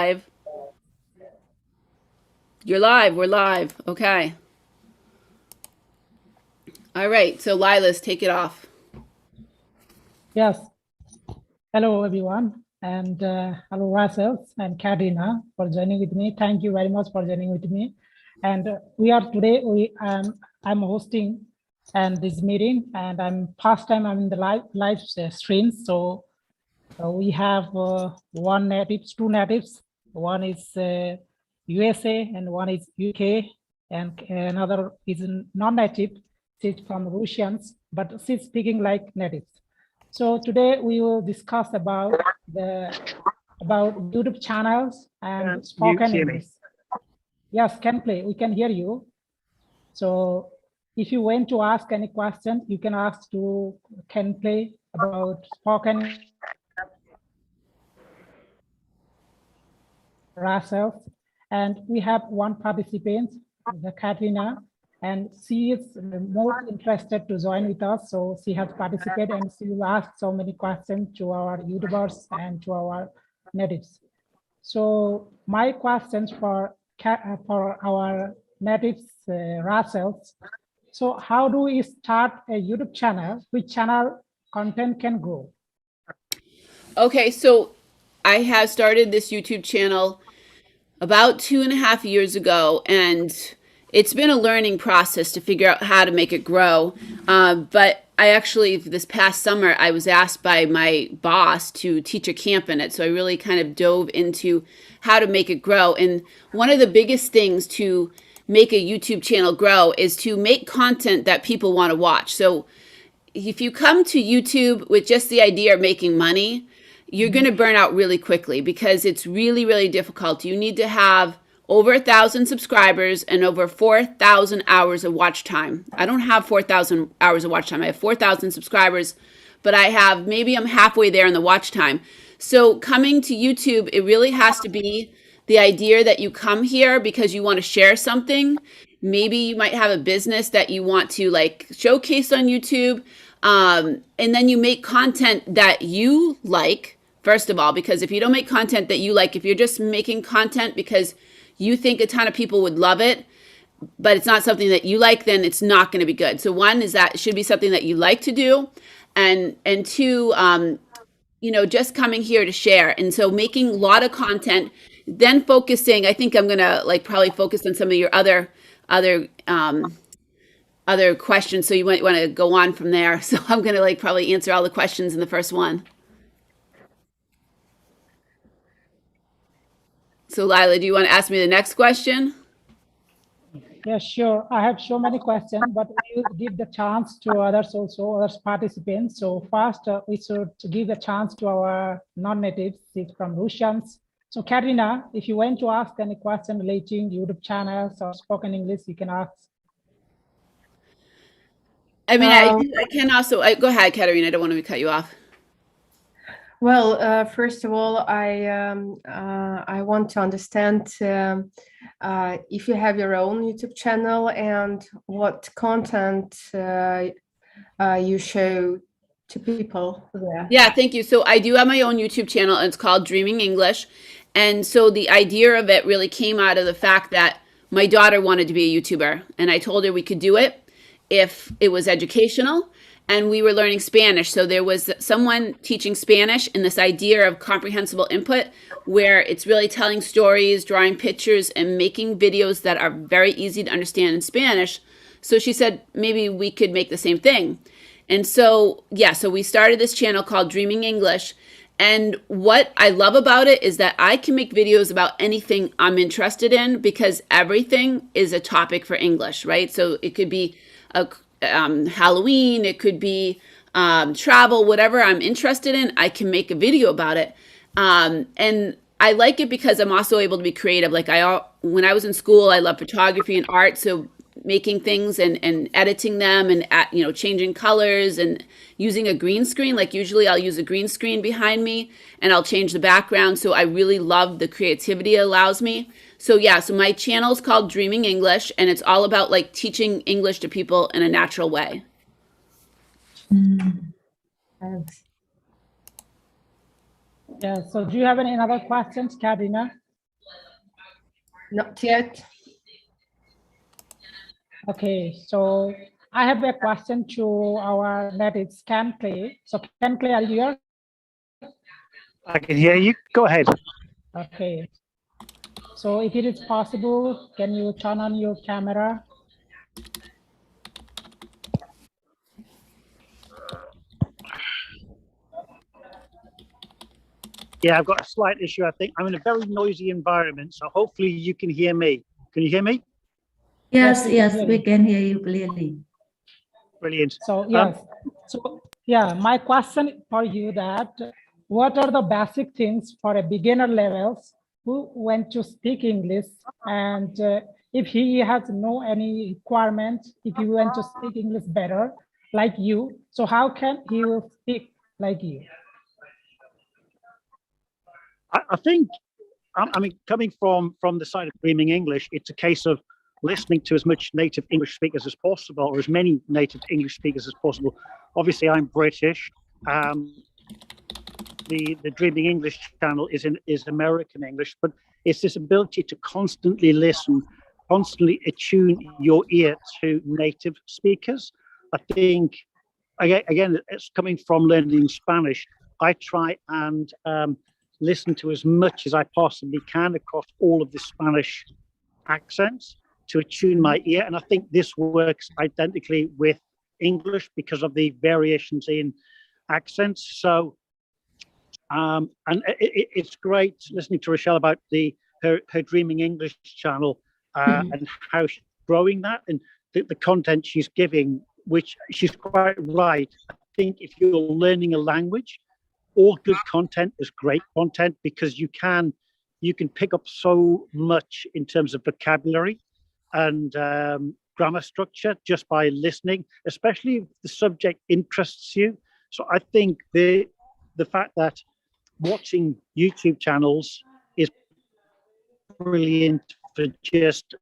Live. You're live. We're live. Okay. All right. So Lila's take it off. Yes. Hello, everyone. And hello, Rachelle and Katrina for joining with me. Thank you very much for joining with me. And I'm hosting and this meeting, and I'm first time I'm in the live stream. So we have two natives. One is USA and one is UK, and another is non-native. She's from Russians, but she's speaking like natives. So today we will discuss about YouTube channels and spoken English. Yes, we can hear you. So if you want to ask any question, you can ask to Kenplay about spoken Rachel. And we have one participant, the Katrina, and she is more interested to join with us. So she has participated and she will ask so many questions to our YouTubers and to our natives. So my questions for our natives, Rachel. So how do we start a YouTube channel? Which channel content can grow? Okay. So I have started this YouTube channel about 2.5 years ago, and it's been a learning process to figure out how to make it grow. But I actually, this past summer, I was asked by my boss to teach a camp in it. So I really kind of dove into how to make it grow. And one of the biggest things to make a YouTube channel grow is to make content that people want to watch. So if you come to YouTube with just the idea of making money, you're going to burn out really quickly because it's really, really difficult. You need to have over 1,000 subscribers and over 4,000 hours of watch time. I don't have 4,000 hours of watch time. I have 4,000 subscribers, but I'm halfway there in the watch time. So coming to YouTube, it really has to be the idea that you come here because you want to share something. Maybe you might have a business that you want to like showcase on YouTube. And then you make content that you like, first of all, because if you don't make content that you like, if you're just making content because you think a ton of people would love it, but it's not something that you like, then it's not going to be good. So one is that it should be something that you like to do. And two, just coming here to share. And so making a lot of content, then focusing, I think I'm going to like probably focus on some of your other, other questions. So you might want to go on from there. So I'm going to like probably answer all the questions in the first one. So Lila, do you want to ask me the next question? Yeah, sure. I have so many questions, but we will give the chance to others also, other participants. So first, we should give the chance to our non-natives from Russians. So Katrina, if you want to ask any question relating YouTube channels or spoken English, you can ask. I mean, I can also, go ahead, Katerina. I don't want to cut you off. Well, first of all, I want to understand if you have your own YouTube channel and what content you show to people there. Yeah, thank you. So I do have my own YouTube channel, and it's called Dreaming English. And so the idea of it really came out of the fact that my daughter wanted to be a YouTuber, and I told her we could do it if it was educational. And we were learning Spanish. So there was someone teaching Spanish and this idea of comprehensible input where it's really telling stories, drawing pictures, and making videos that are very easy to understand in Spanish. So she said, maybe we could make the same thing. And so, yeah, so we started this channel called Dreaming English. And what I love about it is that I can make videos about anything I'm interested in because everything is a topic for English, right? So it could be a Halloween, it could be travel, whatever I'm interested in, I can make a video about it. And I like it because I'm also able to be creative. Like when I was in school, I loved photography and art. So making things and editing them and changing colors and using a green screen. Like usually I'll use a green screen behind me and I'll change the background. So I really love the creativity it allows me. So yeah, so my channel is called Dreaming English, and it's all about like teaching English to people in a natural way. Thanks. Yeah, so do you have any other questions, Katrina? Not yet. Okay, so I have a question to our native Ken Clay. So Ken Clay, are you here? I can hear you. Go ahead. Okay. So if it is possible, can you turn on your camera? Yeah, I've got a slight issue. I think I'm in a very noisy environment, so hopefully you can hear me. Can you hear me? Yes, Yes, we can hear we you. can hear you clearly. Brilliant. So yes, so yeah, my question for you that what are the basic things for a beginner levels who want to speak English, and if he has no any requirement, if you want to speak English better like you, so how can he will speak like you? I think, I mean, coming from the side of Dreaming English, it's a case of listening to as much native English speakers as possible, or as many native English speakers as possible. Obviously, I'm British. The Dreaming English channel is American English, but it's this ability to constantly listen, constantly attune your ear to native speakers. I think, again, it's coming from learning Spanish. I try and listen to as much as I possibly can across all of the Spanish accents to attune my ear. And I think this works identically with English because of the variations in accents. So, and it's great listening to Rachelle about her Dreaming English channel and how she's growing that and the content she's giving, which she's quite right. I think if you're learning a language, all good content is great content because you can pick up so much in terms of vocabulary and grammar structure just by listening, especially if the subject interests you. So I think the fact that watching YouTube channels is brilliant for just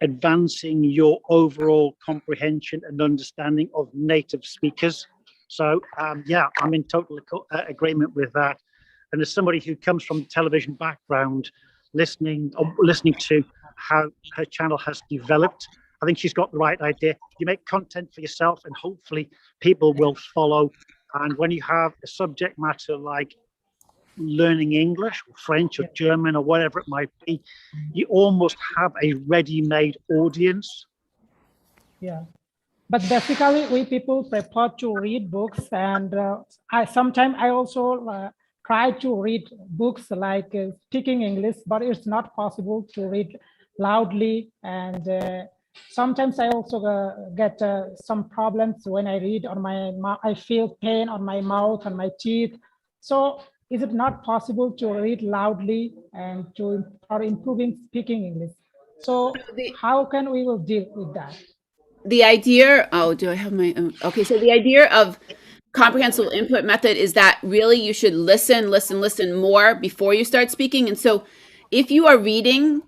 advancing your overall comprehension and understanding of native speakers. So yeah, I'm in total agreement with that. And as somebody who comes from the television background, listening to how her channel has developed, I think she's got the right idea. You make content for yourself, and hopefully people will follow. And when you have a subject matter like learning English or French or German or whatever it might be, you almost have a ready-made audience. Yeah. But basically, we people prefer to read books, and I sometimes I also try to read books like speaking English, but it's not possible to read loudly. And sometimes I also get some problems when I read on my mouth. I feel pain on my mouth and my teeth. So is it not possible to read loudly and for improving speaking English? So how can we will deal with that? The idea, oh, do I have my own? Okay, so the idea of comprehensive input method is that really you should listen more before you start speaking. And so if you are reading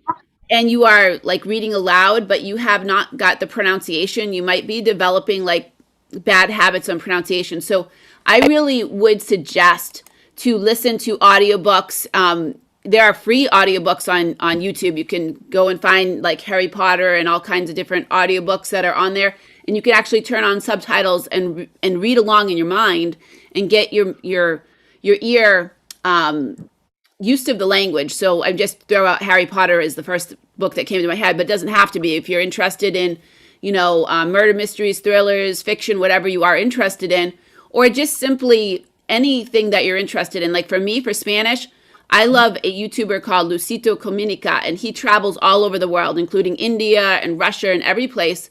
and you are like reading aloud, but you have not got the pronunciation, you might be developing like bad habits on pronunciation. So I really would suggest to listen to audiobooks. There are free audiobooks on YouTube. You can go and find like Harry Potter and all kinds of different audiobooks that are on there, and you can actually turn on subtitles and read along in your mind and get your ear used to the language. So I just throw out Harry Potter as the first book that came to my head, but it doesn't have to be. If you're interested in, murder mysteries, thrillers, fiction, whatever you are interested in, or just simply anything that you're interested in. Like for me, for Spanish, I love a YouTuber called Lucito Comunica, and he travels all over the world, including India and Russia and every place.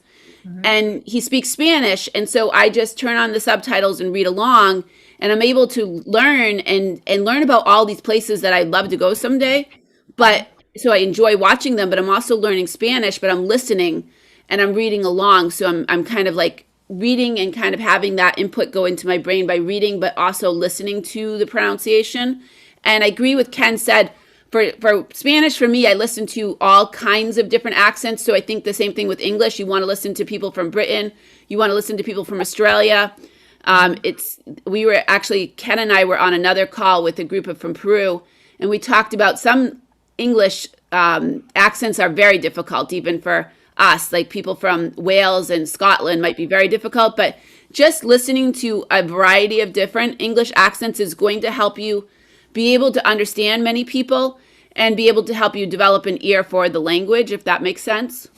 And he speaks Spanish. And so I just turn on the subtitles and read along, and I'm able to learn and learn about all these places that I'd love to go someday. But so I enjoy watching them, but I'm also learning Spanish, but I'm listening and I'm reading along. So I'm kind of like reading and kind of having that input go into my brain by reading, but also listening to the pronunciation. And I agree with Ken said, for Spanish, for me, I listen to all kinds of different accents. So I think the same thing with English. You want to listen to people from Britain. You want to listen to people from Australia. Ken and I were on another call with a group from Peru, and we talked about some English accents are very difficult, even for us. Like people from Wales and Scotland might be very difficult, but just listening to a variety of different English accents is going to help you be able to understand many people and be able to help you develop an ear for the language, if that makes sense.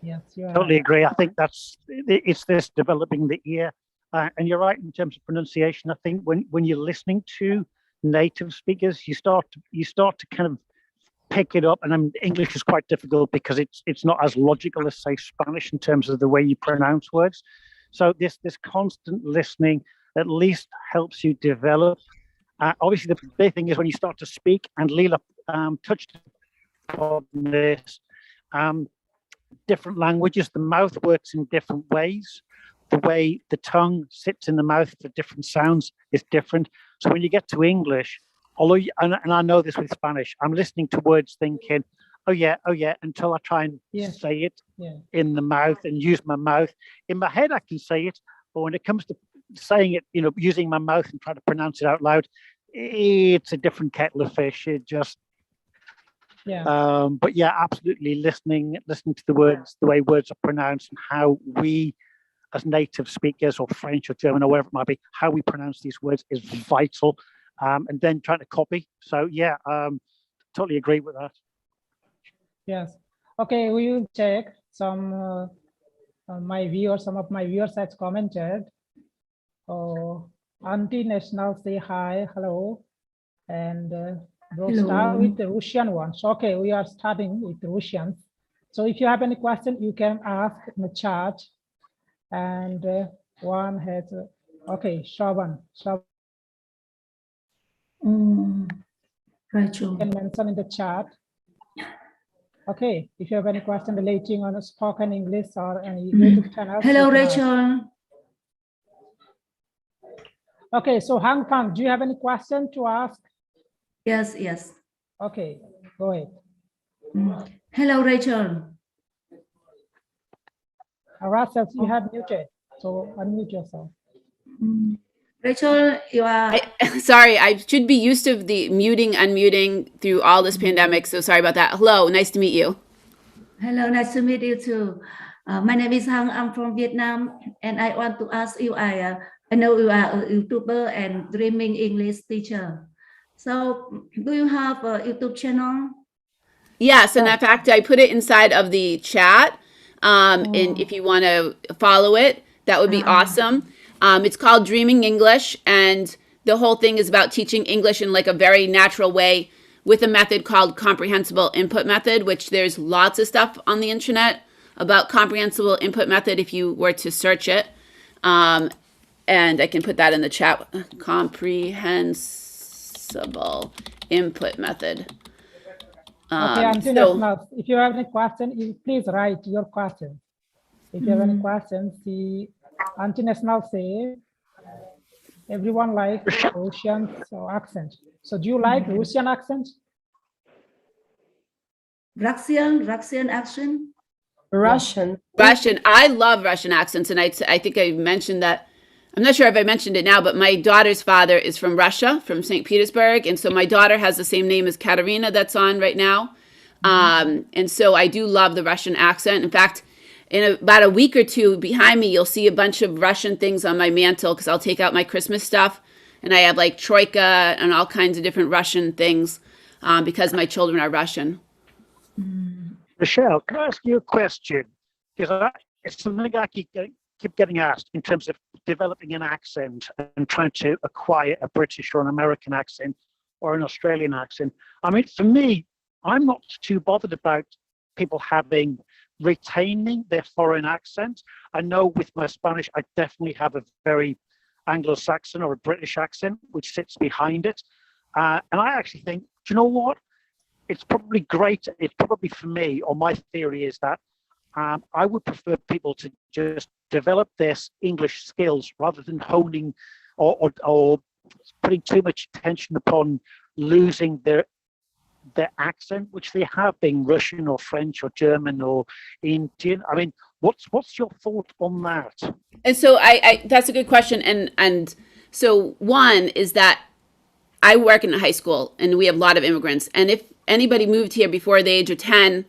Yes, you are Totally right. agree. I think it's this developing the ear, and you're right in terms of pronunciation. I think when you're listening to native speakers, you start to kind of pick it up. And English is quite difficult because it's not as logical as say Spanish in terms of the way you pronounce words. So this constant listening at least helps you develop. Obviously, the big thing is when you start to speak, and Lila touched upon this. Different languages, the mouth works in different ways. The way the tongue sits in the mouth for different sounds is different. So when you get to English, and I know this with Spanish, I'm listening to words thinking, oh yeah, until I try and Yes. say it Yeah. in the mouth and use my mouth. In my head, I can say it, but when it comes to saying it, using my mouth and trying to pronounce it out loud, it's a different kettle of fish. It just Yeah. but yeah, absolutely listening to the words, the way words are pronounced, and how we, as native speakers or French or German or whatever it might be, how we pronounce these words is vital. And then trying to copy. So yeah, totally agree with that. Yes. Okay, we will check some some of my viewers has commented. Oh, Auntie National say hi, hello. And we'll start with the Russian ones. Okay, we are starting with the Russians. So if you have any question, you can ask in the chat. And one has, okay, Shaban Rachel. can mention in the chat. Okay, if you have any question relating on spoken English or any YouTube channels. Hello, you can ask. Rachel. Okay, so Hang Fang, do you have any question to ask? Yes, yes. Okay, go ahead. Hello, Rachel. Rachel, you have muted, so unmute yourself. Rachel, you are. Sorry, I should be used to the muting, unmuting through all this pandemic. So sorry about that. Hello, nice to meet you. Hello, nice to meet you too. My name is Hang. I'm from Vietnam, and I want to ask you. I know you are a YouTuber and dreaming English teacher. So, do you have a YouTube channel? Yes, and in fact, I put it inside of the chat. And if you want to follow it, that would be awesome. It's called Dreaming English, and the whole thing is about teaching English in like a very natural way with a method called comprehensible input method, which there's lots of stuff on the internet about comprehensible input method if you were to search it. And I can put that in the chat. Comprehensible input method. Okay, Auntie National, if you have any question, please write your question. If you have any questions, the Auntie National say, everyone likes Russian accent. So do you like Russian accent? Russian accent? Russian. Russian. I love Russian accents, and I think I mentioned that. I'm not sure if I mentioned it now, but my daughter's father is from Russia, from St. Petersburg, and so my daughter has the same name as Katerina that's on right now. And so I do love the Russian accent. In fact, in about a week or two behind me, you'll see a bunch of Russian things on my mantle because I'll take out my Christmas stuff, and I have like troika and all kinds of different Russian things because my children are Russian. Rachelle, can I ask you a question? Because it's something I keep getting asked in terms of developing an accent and trying to acquire a British or an American accent or an Australian accent. I mean, for me, I'm not too bothered about people retaining their foreign accent. I know with my Spanish, I definitely have a very Anglo-Saxon or a British accent, which sits behind it. And I actually think, do you know what? It's probably great. It's probably for me, or my theory is that I would prefer people to just develop their English skills rather than honing or putting too much attention upon losing their accent, which they have been Russian or French or German or Indian. I mean, what's your thought on that? And so I that's a good question. And so one is that I work in a high school and we have a lot of immigrants. And anybody moved here before the age of 10,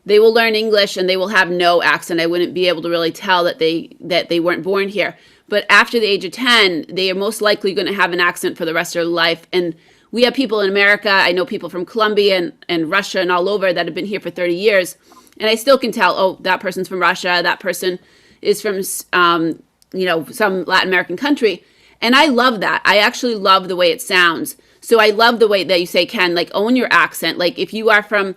they will learn English and they will have no accent. I wouldn't be able to really tell that they weren't born here. But after the age of 10, they are most likely going to have an accent for the rest of their life. And we have people in America. I know people from Colombia and Russia and all over that have been here for 30 years. And I still can tell, oh, that person's from Russia. That person is from, some Latin American country. And I love that. I actually love the way it sounds. So I love the way that you say, Ken, like, own your accent. Like, if you're from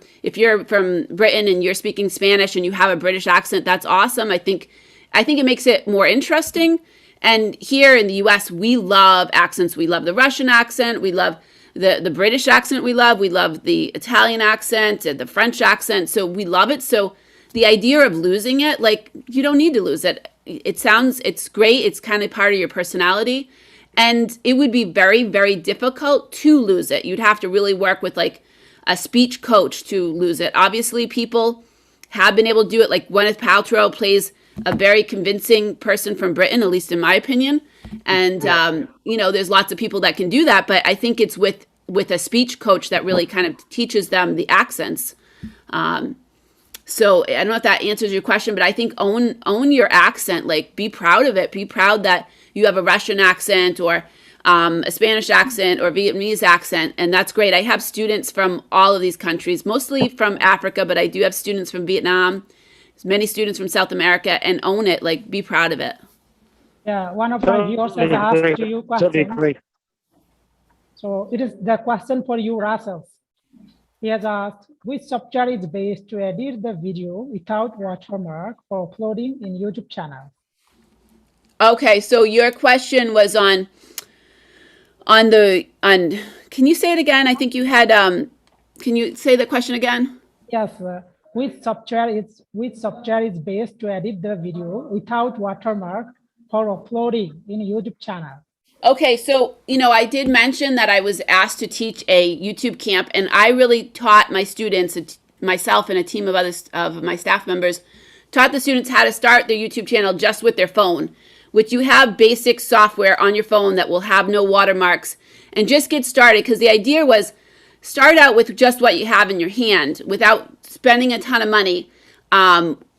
Britain and you're speaking Spanish and you have a British accent, that's awesome. I think it makes it more interesting. And here in the US, we love accents. We love the Russian accent. We love the British accent. We love the Italian accent and the French accent. So we love it. So the idea of losing it, like, you don't need to lose it. It's great. It's kind of part of your personality. And it would be very, very difficult to lose it. You'd have to really work with like a speech coach to lose it. Obviously, people have been able to do it. Like Gwyneth Paltrow plays a very convincing person from Britain, at least in my opinion. And, there's lots of people that can do that. But I think it's with a speech coach that really kind of teaches them the accents. So I don't know if that answers your question, but I think own your accent. Like, be proud of it. Be proud that you have a Russian accent or a Spanish accent or Vietnamese accent, and that's great. I have students from all of these countries, mostly from Africa, but I do have students from Vietnam, many students from South America, and own it. Like, be proud of it. Yeah, one of my viewers has asked to you question. Agree. So it is the question for you, Russell. He has asked, which software is best to edit the video without watermark for uploading in YouTube channel? Okay, so your question was on can you say it again? I think you had can you say the question again? Yes, which software is best to edit the video without watermark for uploading in YouTube channel? Okay, so I did mention that I was asked to teach a YouTube camp, and I really taught my students, myself and a team of my staff members, taught the students how to start their YouTube channel just with their phone, which you have basic software on your phone that will have no watermarks, and just get started. Because the idea was start out with just what you have in your hand without spending a ton of money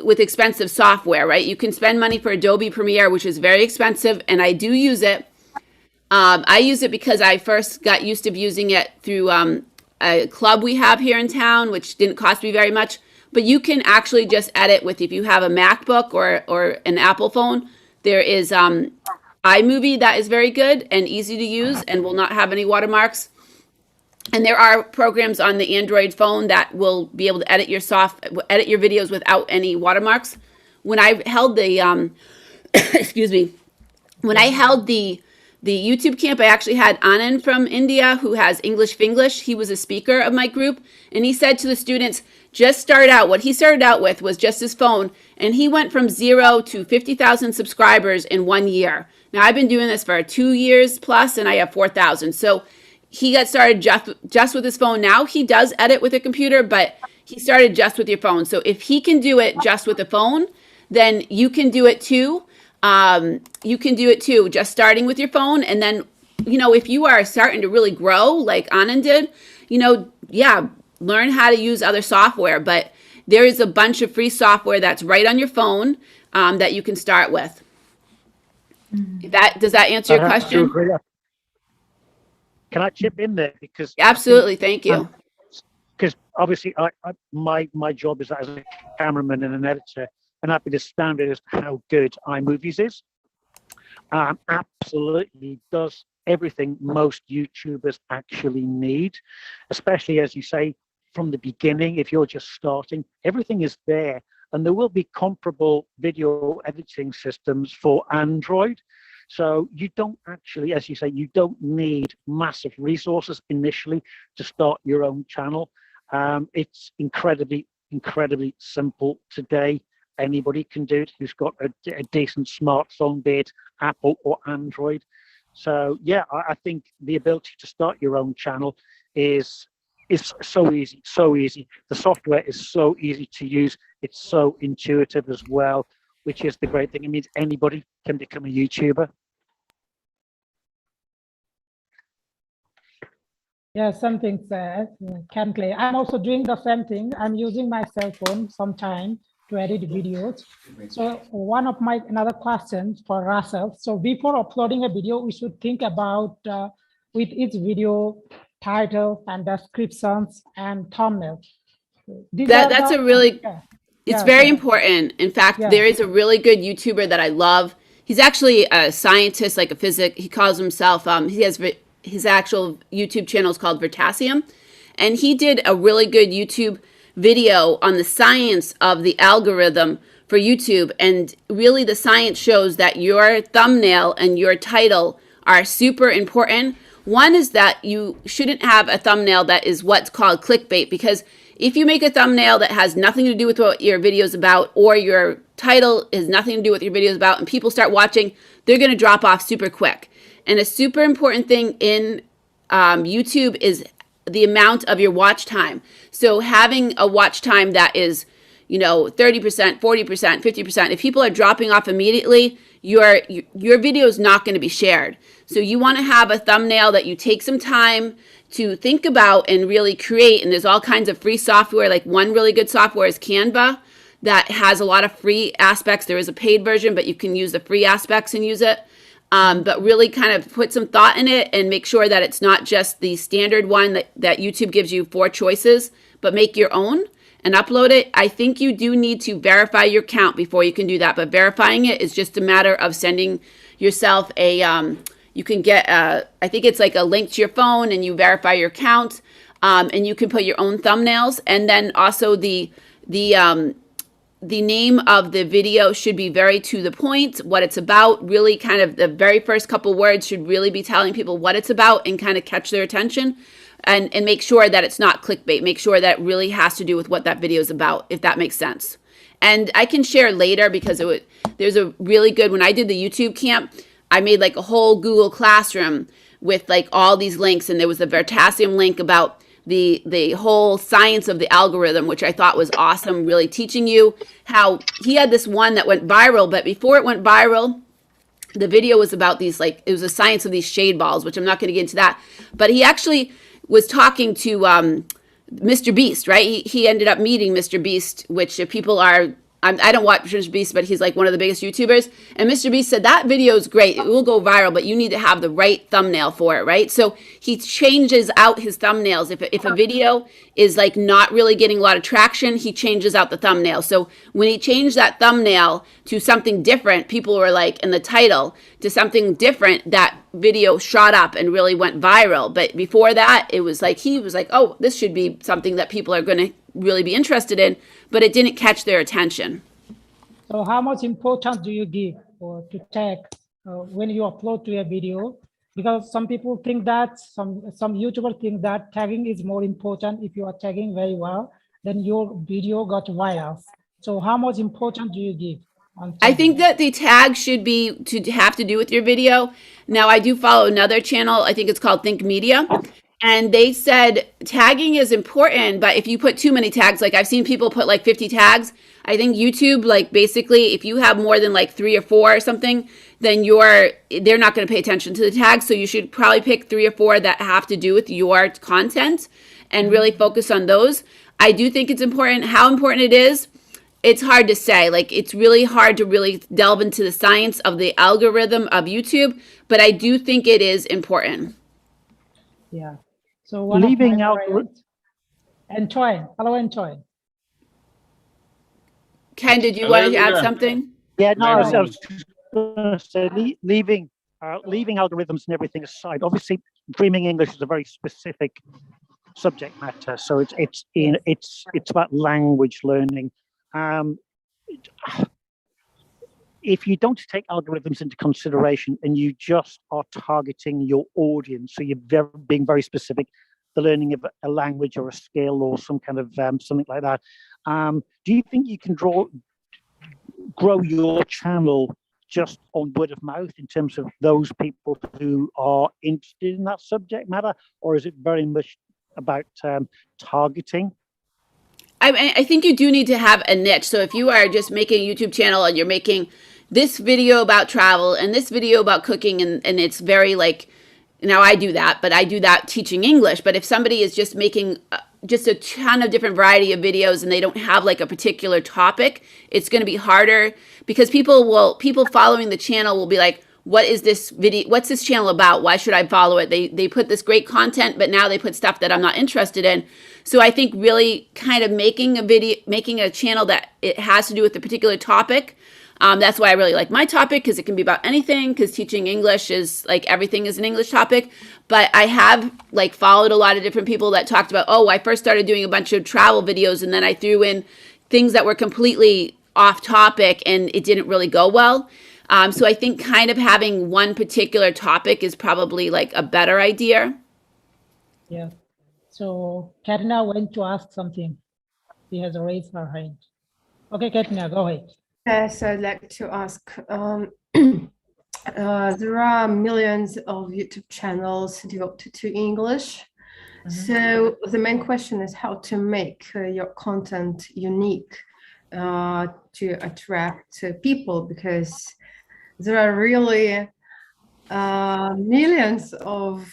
with expensive software, right? You can spend money for Adobe Premiere, which is very expensive, and I do use it. I use it because I first got used to using it through a club we have here in town, which didn't cost me very much. But you can actually just edit with, if you have a MacBook or an Apple phone, there is iMovie that is very good and easy to use and will not have any watermarks. And there are programs on the Android phone that will be able to edit your videos without any watermarks. When I held the excuse me, when I held the YouTube camp, I actually had Anand from India who has English Finglish. He was a speaker of my group, and he said to the students, just start out. What he started out with was just his phone, and he went from 0 to 50,000 subscribers in 1 year. Now, I've been doing this for 2 years plus, and I have 4,000. So he got started just with his phone. Now he does edit with a computer, but he started just with your phone. So if he can do it just with a phone, then you can do it too. Just starting with your phone. And then, if you are starting to really grow like Anand did, learn how to use other software. But there is a bunch of free software that's right on your phone that you can start with. Does that answer your question? Can I chip in there? Because absolutely, thank you. Because obviously, my job is as a cameraman and an editor, and I've been astounded as to how good iMovies is. Absolutely does everything most YouTubers actually need, especially as you say from the beginning. If you're just starting, everything is there, and there will be comparable video editing systems for Android. So you don't actually, as you say, you don't need massive resources initially to start your own channel. It's incredibly incredibly simple today. Anybody can do it who's got a decent smartphone, be it Apple or Android. So yeah, I think the ability to start your own channel is so easy, so easy. The software is so easy to use. It's so intuitive as well, which is the great thing. It means anybody can become a YouTuber. Yeah, something can play. I'm also doing the same thing. I'm using my cell phone sometimes to edit videos. So one of my another questions for Russell. So before uploading a video, we should think about with each video title and descriptions and thumbnails. These are That's the a really yeah, It's yeah, very sorry. important. In fact, Yeah. there is a really good YouTuber that I love. He's actually a scientist, like a physic. He calls himself. He has his actual YouTube channel is called Vertasium, and he did a really good YouTube video on the science of the algorithm for YouTube. And really, the science shows that your thumbnail and your title are super important. One is that you shouldn't have a thumbnail that is what's called clickbait, because if you make a thumbnail that has nothing to do with what your video is about, or your title has nothing to do with your video is about, and people start watching, they're going to drop off super quick. And a super important thing in YouTube is the amount of your watch time. So having a watch time that is, 30%, 40%, 50%, if people are dropping off immediately, your video is not going to be shared. So you want to have a thumbnail that you take some time to think about and really create. And there's all kinds of free software. Like one really good software is Canva that has a lot of free aspects. There is a paid version, but you can use the free aspects and use it. But really kind of put some thought in it and make sure that it's not just the standard one that YouTube gives you 4 choices, but make your own and upload it. I think you do need to verify your account before you can do that. But verifying it is just a matter of sending yourself you can get, I think it's like a link to your phone, and you verify your account, and you can put your own thumbnails. And then also the name of the video should be very to the point, what it's about. Really kind of the very first couple words should really be telling people what it's about and kind of catch their attention, and make sure that it's not clickbait. Make sure that it really has to do with what that video is about, if that makes sense. And I can share later, because there's a really good, when I did the YouTube camp, I made like a whole Google Classroom with like all these links, and there was a Vertasium link about the whole science of the algorithm, which I thought was awesome, really teaching you how he had this one that went viral. But before it went viral, the video was about these, like, it was the science of these shade balls, which I'm not going to get into that. But he actually was talking to Mr. Beast, right? He ended up meeting Mr. Beast, which if people are, I don't watch Mr. Beast, but he's like one of the biggest YouTubers. And Mr. Beast said, that video is great. It will go viral, but you need to have the right thumbnail for it, right? So he changes out his thumbnails. If a video is like not really getting a lot of traction, he changes out the thumbnail. So when he changed that thumbnail to something different, people were like, in the title, to something different, that video shot up and really went viral. But before that, it was like, he was like, oh, this should be something that people are going to really be interested in, but it didn't catch their attention. So how much importance do you give to tag when you upload to a video? Because some people think that, some YouTubers think that tagging is more important. If you are tagging very well, then your video got viral. So how much importance do you give on tagging? I think that the tag should be to have to do with your video. Now, I do follow another channel. I think it's called Think Media. And they said tagging is important, but if you put too many tags, like I've seen people put like 50 tags, I think YouTube, like basically if you have more than like 3 or 4 or something, then they're not going to pay attention to the tags. So you should probably pick 3 or 4 that have to do with your content and really focus on those. I do think it's important. How important it is, it's hard to say. Like, it's really hard to really delve into the science of the algorithm of YouTube, but I do think it is important. Yeah. So one Leaving of my out friends, Antoine. Hello, Antoine. Ken, did you Hello, want to add Lila. something? Yeah, no, I was Hi. just going to say, leaving algorithms and everything aside. Obviously, Dreaming English is a very specific subject matter, so it's about language learning. If you don't take algorithms into consideration and you just are targeting your audience, so you're being very specific, the learning of a language or a skill or some kind of something like that, do you think you can grow your channel just on word of mouth in terms of those people who are interested in that subject matter, or is it very much about targeting? I think you do need to have a niche. So if you are just making a YouTube channel and you're making this video about travel and this video about cooking, and it's very like now I do that, but I do that teaching English. But if somebody is just making just a ton of different variety of videos and they don't have like a particular topic, it's going to be harder because people following the channel will be like, what is this video? What's this channel about? Why should I follow it? They put this great content, but now they put stuff that I'm not interested in. So I think really kind of making a channel that it has to do with a particular topic. That's why I really like my topic, because it can be about anything, because teaching English is like everything is an English topic. But I have like followed a lot of different people that talked about, oh, I first started doing a bunch of travel videos and then I threw in things that were completely off topic and it didn't really go well. So I think kind of having one particular topic is probably like a better idea. Yeah. So Katrina went to ask something. She has raised her hand. Okay, Katrina, go ahead. Yes, I'd like to ask, there are millions of YouTube channels devoted to English. So the main question is how to make your content unique to attract people, because there are really millions of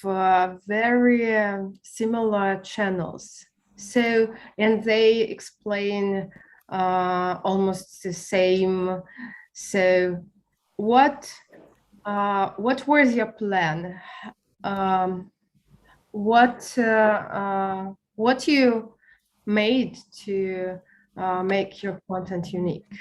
very similar channels. So, and they explain almost the same. So what was your plan? What you made to make your content unique?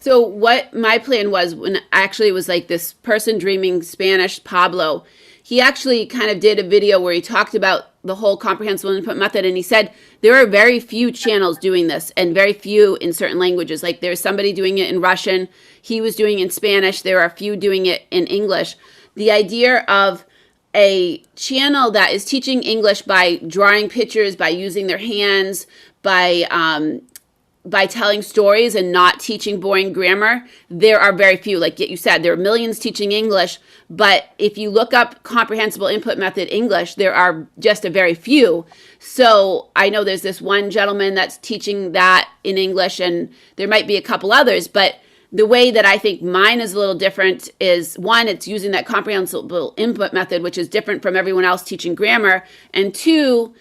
So what my plan was, when actually it was like this person dreaming Spanish, Pablo, he actually kind of did a video where he talked about the whole comprehensible input method. And he said there are very few channels doing this and very few in certain languages. Like there's somebody doing it in Russian. He was doing it in Spanish. There are a few doing it in English. The idea of a channel that is teaching English by drawing pictures, by using their hands, by telling stories and not teaching boring grammar, there are very few. Like you said, there are millions teaching English, but if you look up comprehensible input method English, there are just a very few. So I know there's this one gentleman that's teaching that in English, and there might be a couple others, but the way that I think mine is a little different is, one, it's using that comprehensible input method, which is different from everyone else teaching grammar, and two,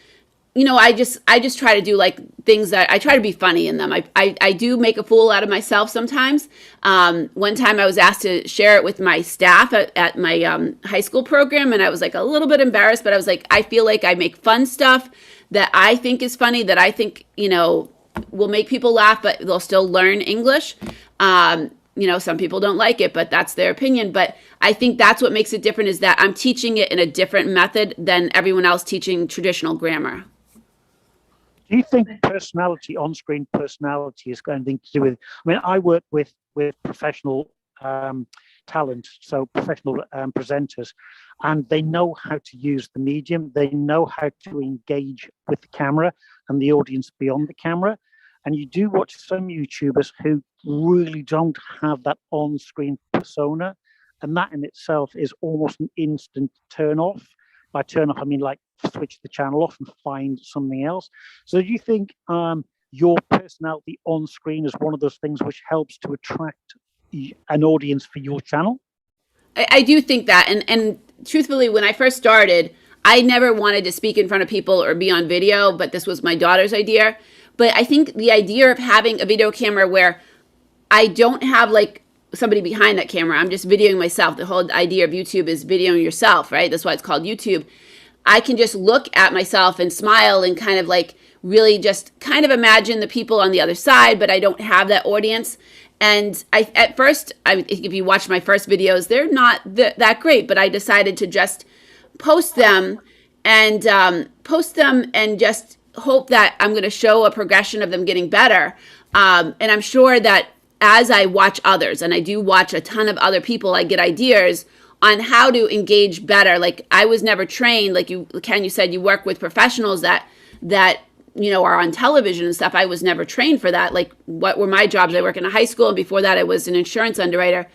you know, I just try to do like things that I try to be funny in them. I do make a fool out of myself sometimes. One time I was asked to share it with my staff at my high school program, and I was like a little bit embarrassed, but I was like, I feel like I make fun stuff that I think is funny, that I think, you know, will make people laugh, but they'll still learn English. You know, some people don't like it, but that's their opinion. But I think that's what makes it different, is that I'm teaching it in a different method than everyone else teaching traditional grammar. Do you think personality, on-screen personality, is got anything to do with? I mean, I work with professional talent, so professional presenters, and they know how to use the medium. They know how to engage with the camera and the audience beyond the camera. And you do watch some YouTubers who really don't have that on-screen persona, and that in itself is almost an instant turn off. By turn off, I mean like switch the channel off and find something else. So do you think your personality on screen is one of those things which helps to attract an audience for your channel? I do think that, and truthfully, when I first started, I never wanted to speak in front of people or be on video, but this was my daughter's idea. But I think the idea of having a video camera where I don't have like somebody behind that camera, I'm just videoing myself. The whole idea of YouTube is videoing yourself, right? That's why it's called YouTube. I can just look at myself and smile and kind of like really just kind of imagine the people on the other side, but I don't have that audience. And at first, if you watch my first videos, they're not that great, but I decided to just post them and just hope that I'm going to show a progression of them getting better. And I'm sure that as I watch others, and I do watch a ton of other people, I get ideas on how to engage better. Like I was never trained, like Ken, you said you work with professionals that you know are on television and stuff. I was never trained for that. Like what were my jobs? I work in a high school, and before that I was an insurance underwriter.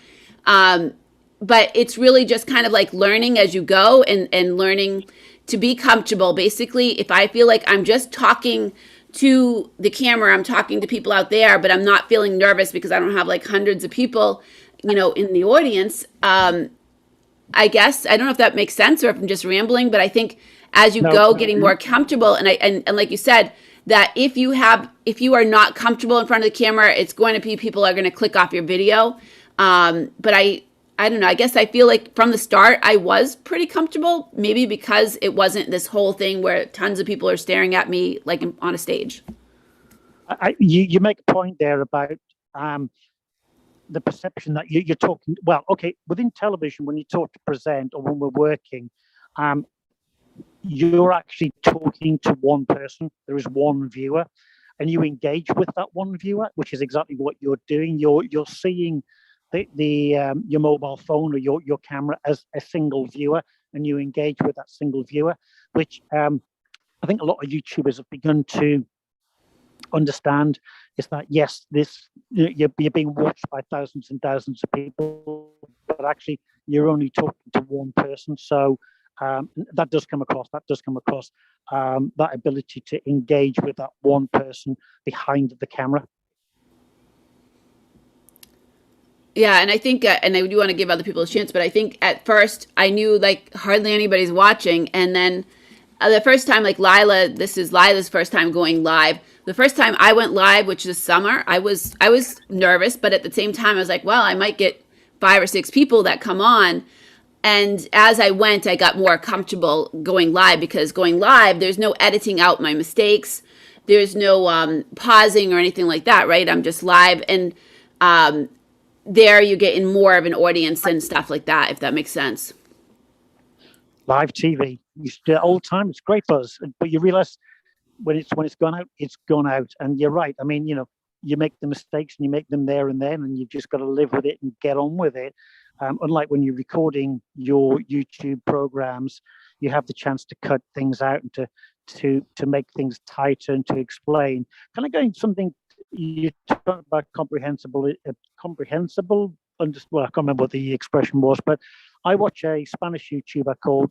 But it's really just kind of like learning as you go and learning to be comfortable. Basically, if I feel like I'm just talking to the camera, I'm talking to people out there, but I'm not feeling nervous because I don't have like hundreds of people, you know, in the audience. I guess. I don't know if that makes sense or if I'm just rambling, but I think as you No, go getting more comfortable, and like you said, that if you are not comfortable in front of the camera, it's going to be people are going to click off your video. But I don't know. I guess I feel like from the start I was pretty comfortable, maybe because it wasn't this whole thing where tons of people are staring at me like on a stage. you make a point there about the perception that you're talking. Well, okay, within television, when you talk to present or when we're working, you're actually talking to one person. There is one viewer, and you engage with that one viewer, which is exactly what you're doing. You're seeing the your mobile phone or your camera as a single viewer, and you engage with that single viewer, which I think a lot of YouTubers have begun to understand. Is that yes, this you're being watched by thousands and thousands of people, but actually you're only talking to one person. So that does come across. That ability to engage with that one person behind the camera. Yeah, and I think, and I do want to give other people a chance, but I think at first I knew like hardly anybody's watching, and then the first time, like Lila, this is Lila's first time going live. The first time I went live, which is summer, I was nervous, but at the same time I was like, well, I might get 5 or 6 people that come on. And as I went, I got more comfortable going live, because going live, there's no editing out my mistakes. There's no pausing or anything like that, right? I'm just live, and there you get in more of an audience and stuff like that, if that makes sense. Live TV, you do it all the time. It's great buzz, but you realize when it's gone out, it's gone out. And you're right. I mean, you make the mistakes and you make them there and then, and you've just got to live with it and get on with it. Unlike when you're recording your YouTube programs, you have the chance to cut things out and to make things tighter and to explain. Kind of going something you talk about comprehensible. Well, I can't remember what the expression was, but I watch a Spanish YouTuber called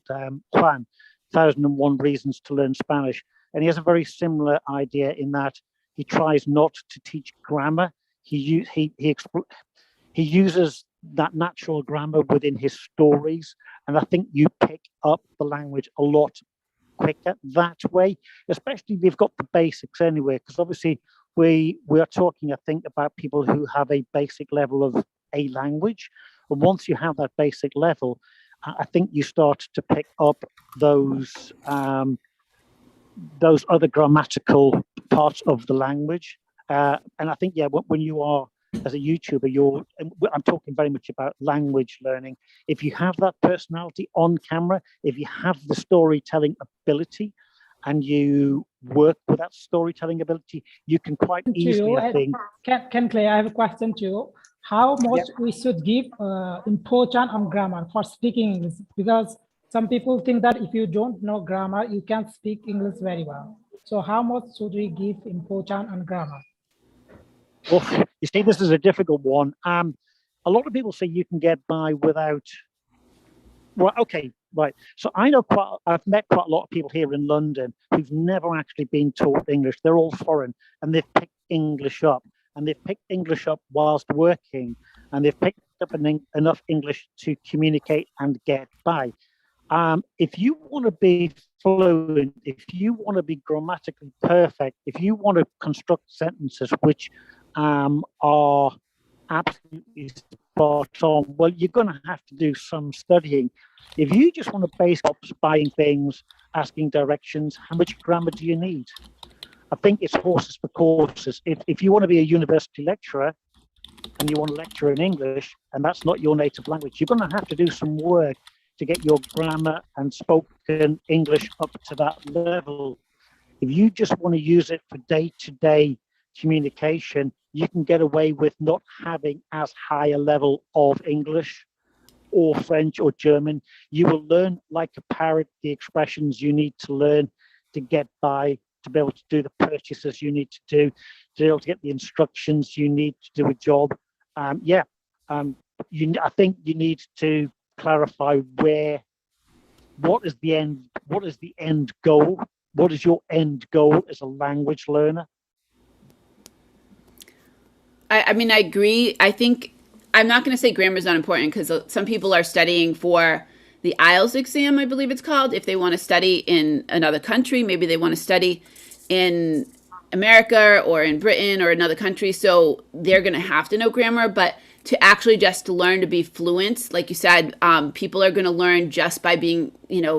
Juan, 1001 Reasons to Learn Spanish, and he has a very similar idea in that he tries not to teach grammar. He uses that natural grammar within his stories, and I think you pick up the language a lot quicker that way, especially if you've got the basics anyway, because obviously we are talking, I think, about people who have a basic level of a language, and once you have that basic level, I think you start to pick up those other grammatical parts of the language, and I think when you are as a YouTuber, I'm talking very much about language learning. If you have that personality on camera, if you have the storytelling ability, and you work with that storytelling ability, you can quite easily, I think. Can Clay, I have a question to you. How much we should give importance on grammar for speaking English? Because some people think that if you don't know grammar, you can't speak English very well. So how much should we give importance on grammar? Well, you see, this is a difficult one. A lot of people say you can get by without. Well, okay, right. So I've met quite a lot of people here in London who've never actually been taught English. They're all foreign, and they've picked English up, whilst working, and they've picked up enough English to communicate and get by. If you want to be fluent, if you want to be grammatically perfect, if you want to construct sentences which are absolutely spot on, well, you're going to have to do some studying. If you just want to base up buying things, asking directions, how much grammar do you need? I think it's horses for courses. If you want to be a university lecturer and you want to lecture in English, and that's not your native language, you're going to have to do some work to get your grammar and spoken English up to that level. If you just want to use it for day-to-day communication, you can get away with not having as high a level of English or French or German. You will learn like a parrot the expressions you need to learn to get by, to be able to do the purchases you need to do, to be able to get the instructions you need to do a job. I think you need to clarify what is the end goal? What is your end goal as a language learner? I mean, I agree. I think I'm not going to say grammar is not important, because some people are studying for the IELTS exam, I believe it's called, if they want to study in another country. Maybe they want to study in America or in Britain or another country. So they're going to have to know grammar, but to actually just to learn to be fluent, like you said, people are going to learn just by being,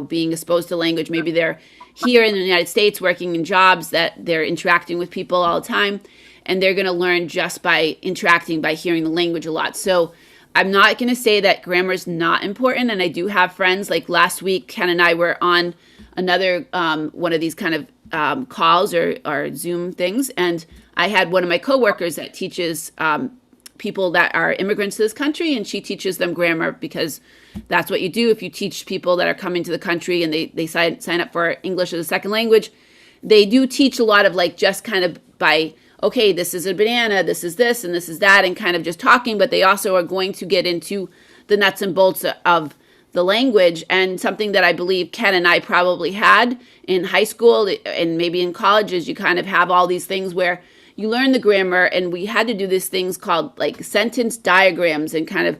being exposed to language. Maybe they're here in the United States working in jobs that they're interacting with people all the time, and they're going to learn just by interacting, by hearing the language a lot. So I'm not going to say that grammar is not important. And I do have friends, like last week, Ken and I were on another one of these kind of calls or Zoom things. And I had one of my coworkers that teaches people that are immigrants to this country, and she teaches them grammar because that's what you do if you teach people that are coming to the country and they sign up for English as a second language. They do teach a lot of like just kind of by, okay, this is a banana, this is this, and this is that, and kind of just talking, but they also are going to get into the nuts and bolts of the language. And something that I believe Ken and I probably had in high school and maybe in college is you kind of have all these things where you learn the grammar, and we had to do these things called like sentence diagrams and kind of,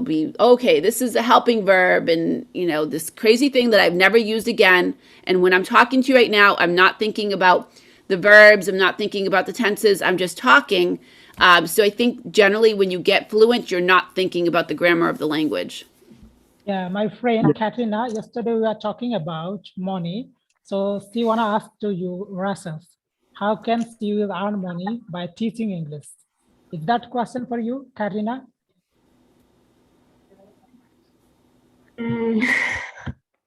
be, okay, this is a helping verb and, this crazy thing that I've never used again. And when I'm talking to you right now, I'm not thinking about the verbs. I'm not thinking about the tenses. I'm just talking. So I think generally when you get fluent, you're not thinking about the grammar of the language. Yeah, my friend Katrina, yesterday we were talking about money. So she wanna ask to you, Rachelle, how can she will earn money by teaching English? Is that question for you, Katrina?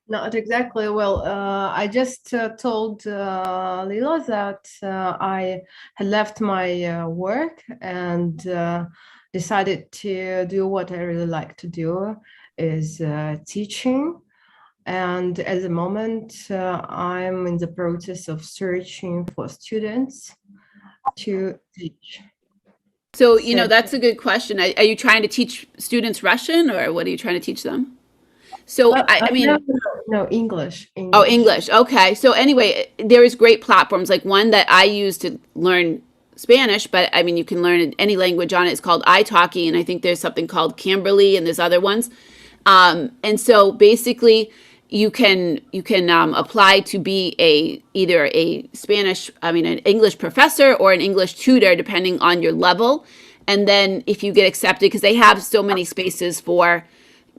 Not exactly. Well, I just told Lila that I had left my work and decided to do what I really like to do, is teaching. And at the moment, I'm in the process of searching for students to teach. So, that's a good question. Are you trying to teach students Russian, or what are you trying to teach them? So, I mean, no, English. Oh, English. Okay. So anyway, there is great platforms. Like one that I use to learn Spanish, but I mean, you can learn any language on it. It's called italki, and I think there's something called Cambly, and there's other ones. And so basically, you can apply to be either an English professor or an English tutor, depending on your level. And then if you get accepted, because they have so many spaces for,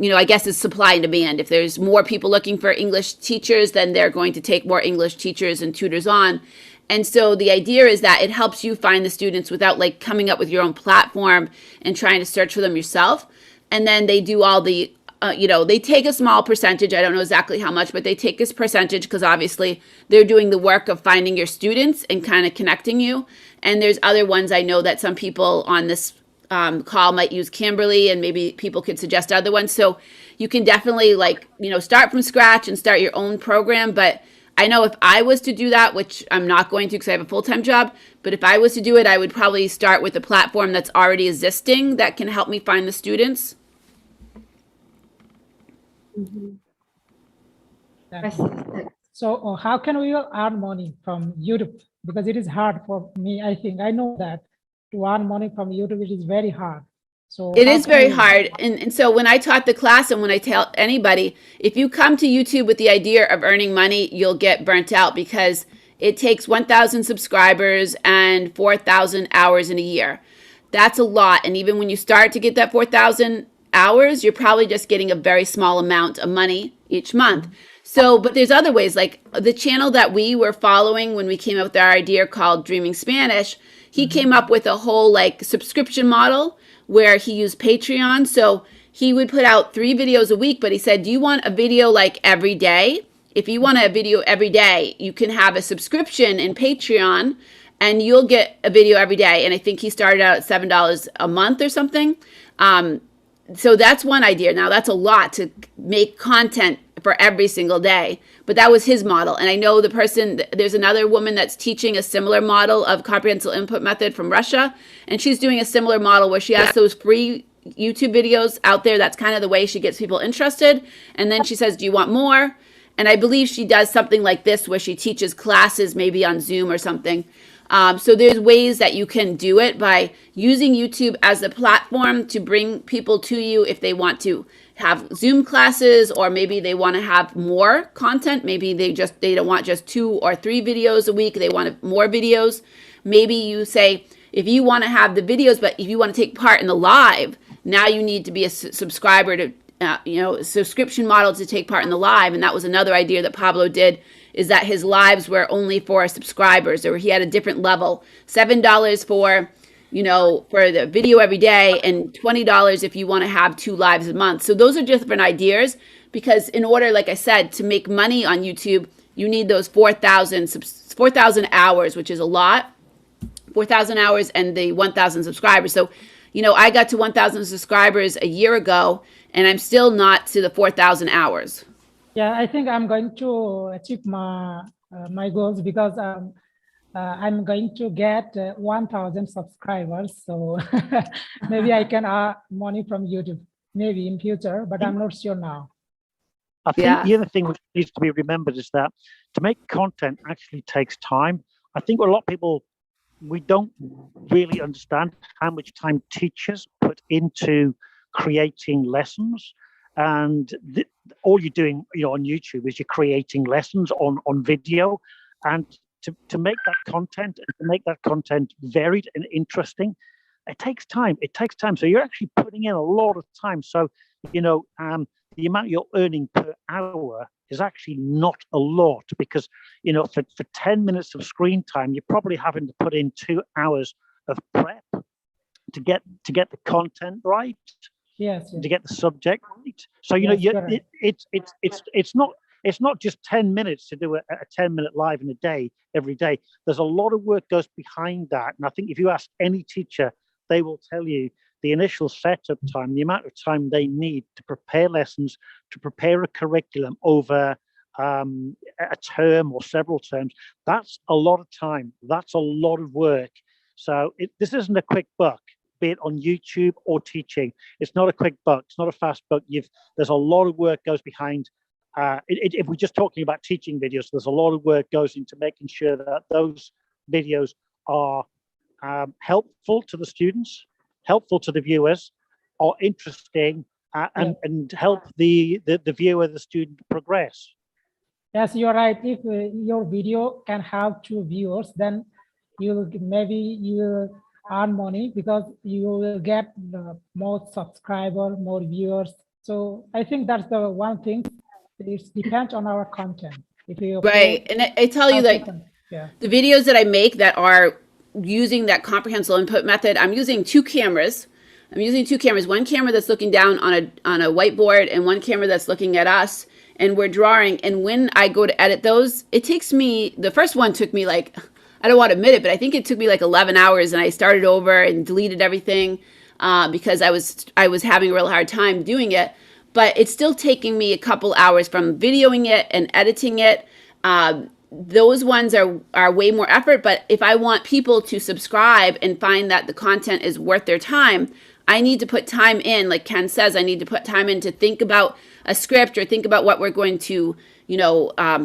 I guess it's supply and demand. If there's more people looking for English teachers, then they're going to take more English teachers and tutors on. And so the idea is that it helps you find the students without like coming up with your own platform and trying to search for them yourself. And then they do all the, they take a small percentage. I don't know exactly how much, but they take this percentage because obviously they're doing the work of finding your students and kind of connecting you. And there's other ones I know that some people on this call might use Cambly, and maybe people could suggest other ones. So you can definitely start from scratch and start your own program. But I know if I was to do that, which I'm not going to because I have a full-time job, but if I was to do it, I would probably start with a platform that's already existing that can help me find the students. Mhm. So how can we earn money from YouTube? Because it is hard for me, I think. I know that to earn money from YouTube, it is very hard. So it is very hard. And so when I taught the class and when I tell anybody, if you come to YouTube with the idea of earning money, you'll get burnt out because it takes 1,000 subscribers and 4,000 hours in a year. That's a lot. And even when you start to get that 4,000 hours, you're probably just getting a very small amount of money each month. So, but there's other ways, like the channel that we were following when we came up with our idea called Dreaming Spanish, he came up with a whole like subscription model where he used Patreon. So he would put out 3 videos a week, but he said, do you want a video like every day? If you want a video every day, you can have a subscription in Patreon and you'll get a video every day. And I think he started out at $7 a month or something. So that's one idea. Now that's a lot to make content for every single day, but that was his model. And I know there's another woman that's teaching a similar model of comprehensive input method from Russia. And she's doing a similar model where she has those free YouTube videos out there. That's kind of the way she gets people interested. And then she says, do you want more? And I believe she does something like this where she teaches classes maybe on Zoom or something. So there's ways that you can do it by using YouTube as a platform to bring people to you if they want to have Zoom classes, or maybe they want to have more content. Maybe they don't want just 2 or 3 videos a week. They want more videos. Maybe you say, if you want to have the videos, but if you want to take part in the live, now you need to be a subscriber to, subscription model to take part in the live. And that was another idea that Pablo did, is that his lives were only for subscribers, or he had a different level. $7 for the video every day, and $20 if you want to have 2 lives a month. So those are different ideas, because in order, like I said, to make money on YouTube, you need those 4,000 hours, which is a lot, 4,000 hours and the 1,000 subscribers. So, I got to 1,000 subscribers a year ago, and I'm still not to the 4,000 hours. Yeah, I think I'm going to achieve my goals, because I'm going to get 1,000 subscribers. So maybe I can earn money from YouTube, maybe in future, but I'm not sure now. I think the other thing which needs to be remembered is that to make content actually takes time. I think a lot of people, we don't really understand how much time teachers put into creating lessons. And all you're doing, on YouTube is you're creating lessons on video. And to make that content, and to make that content varied and interesting, it takes time. It takes time. So you're actually putting in a lot of time. So, the amount you're earning per hour is actually not a lot, because, for 10 minutes of screen time, you're probably having to put in 2 hours of prep to get the content right. Yes. To get the subject right. So it's not just 10 minutes to do a 10-minute live in a day every day. There's a lot of work goes behind that. And I think if you ask any teacher, they will tell you the initial setup time, the amount of time they need to prepare lessons, to prepare a curriculum over a term or several terms. That's a lot of time. That's a lot of work. So this isn't a quick buck, be it on YouTube or teaching. It's not a quick buck. It's not a fast buck. There's a lot of work goes behind. If we're just talking about teaching videos, there's a lot of work goes into making sure that those videos are helpful to the students, helpful to the viewers, are interesting, and help the viewer, the student, progress. Yes, you're right. If your video can help to viewers, then you'll earn money, because you will get more subscribers, more viewers. So I think that's the one thing. It depends on our content. If you right, and I tell you, like, the videos that I make that are using that comprehensive input method, I'm using 2 cameras. One camera that's looking down on a whiteboard, and one camera that's looking at us, and we're drawing. And when I go to edit those, it takes me, the first one took me like, I don't want to admit it, but I think it took me like 11 hours, and I started over and deleted everything because I was having a real hard time doing it. But it's still taking me a couple hours from videoing it and editing it. Those ones are way more effort. But if I want people to subscribe and find that the content is worth their time, I need to put time in. Like Ken says, I need to put time in to think about a script, or think about what we're going to,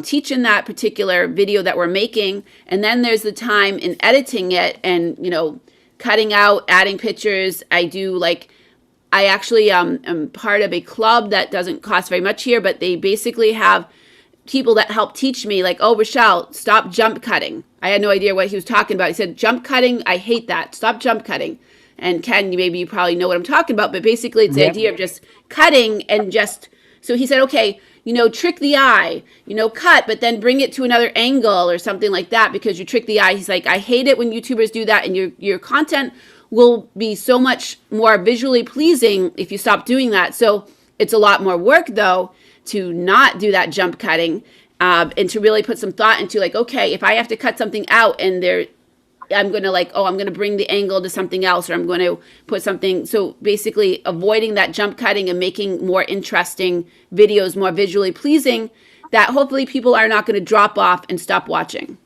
teach in that particular video that we're making. And then there's the time in editing it and, cutting out, adding pictures. I actually am part of a club that doesn't cost very much here, but they basically have people that help teach me, like, oh, Rachelle, stop jump cutting. I had no idea what he was talking about. He said, jump cutting, I hate that. Stop jump cutting. And Ken, maybe you probably know what I'm talking about, but basically it's the idea of just cutting and so he said, okay, trick the eye, cut, but then bring it to another angle or something like that, because you trick the eye. He's like, I hate it when YouTubers do that, and your content will be so much more visually pleasing if you stop doing that. So it's a lot more work, though, to not do that jump cutting, and to really put some thought into, like, okay, if I have to cut something out and I'm going to bring the angle to something else, or I'm going to put something. So basically avoiding that jump cutting and making more interesting videos, more visually pleasing, that hopefully people are not going to drop off and stop watching.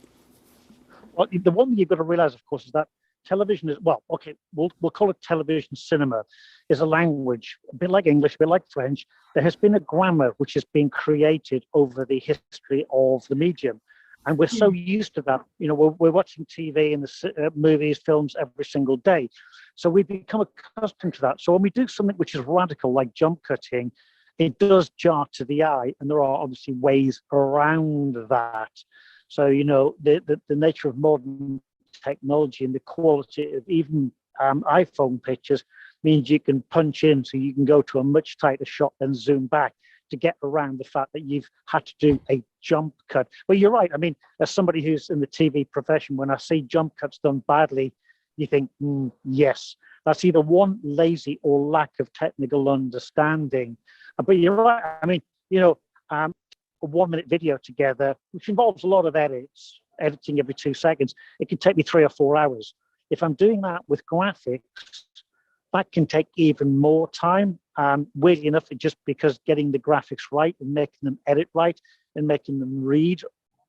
Well, the one thing you've got to realize, of course, is that television is, we'll call it television cinema, is a language, a bit like English, a bit like French. There has been a grammar which has been created over the history of the medium. And we're so used to that. We're watching TV and the movies, films every single day. So we've become accustomed to that. So when we do something which is radical, like jump cutting, it does jar to the eye, and there are obviously ways around that. So, you know, the nature of modern technology and the quality of even iPhone pictures means you can punch in, so you can go to a much tighter shot and zoom back to get around the fact that you've had to do a jump cut. But you're right. I mean, as somebody who's in the TV profession, when I see jump cuts done badly, you think, yes, that's either one, lazy, or lack of technical understanding. But you're right. I mean, you know, a 1 minute video together, which involves a lot of editing every 2 seconds, it can take me 3 or 4 hours. If I'm doing that with graphics, that can take even more time. Weirdly enough, just because getting the graphics right and making them edit right and making them read,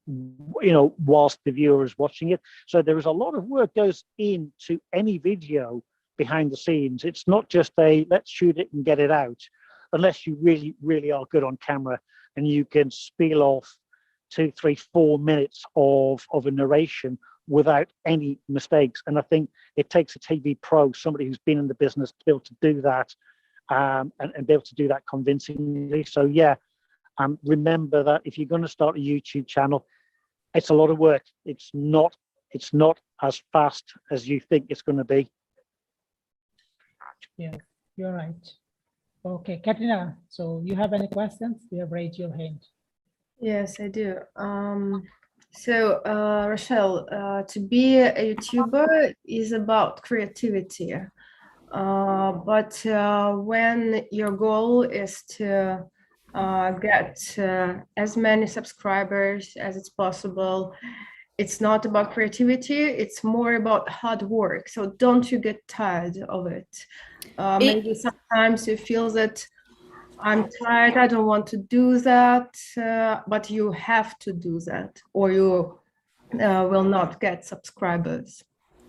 you know, whilst the viewer is watching it. So there is a lot of work goes into any video behind the scenes. It's not just a let's shoot it and get it out, unless you really, really are good on camera and you can spiel off 2, 3, 4 minutes of a narration without any mistakes. And I think it takes a TV pro, somebody who's been in the business, to be able to do that and be able to do that convincingly. So yeah, remember that if you're going to start a YouTube channel, it's a lot of work. It's not as fast as you think it's going to be. Yeah, you're right. Okay, Katrina, so you have any questions? You have raised your hand. Yes, I do. So, Rachelle, to be a YouTuber is about creativity. But when your goal is to get as many subscribers as it's possible, it's not about creativity, it's more about hard work. So don't you get tired of it? Maybe sometimes you feel that I'm tired, I don't want to do that, but you have to do that or you will not get subscribers.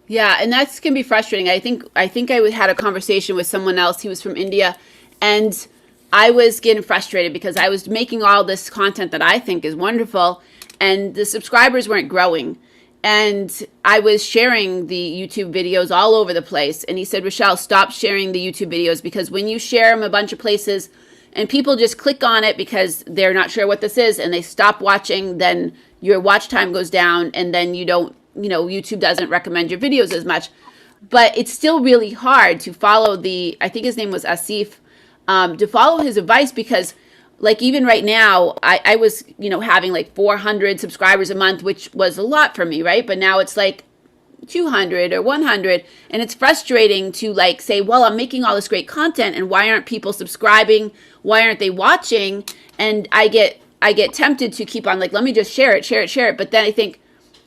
Yeah, and that's can be frustrating. I think I had a conversation with someone else. He was from India, and I was getting frustrated because I was making all this content that I think is wonderful, and the subscribers weren't growing. And I was sharing the YouTube videos all over the place. And he said, Rachelle, stop sharing the YouTube videos, because when you share them a bunch of places and people just click on it because they're not sure what this is and they stop watching, then your watch time goes down, and then you don't, you know, YouTube doesn't recommend your videos as much. But it's still really hard to follow I think his name was Asif, to follow his advice, because like even right now, I was, you know, having like 400 subscribers a month, which was a lot for me, right? But now it's like 200 or 100, and it's frustrating to like say, well, I'm making all this great content and why aren't people subscribing? Why aren't they watching? And I get tempted to keep on like, let me just share it. But then I think,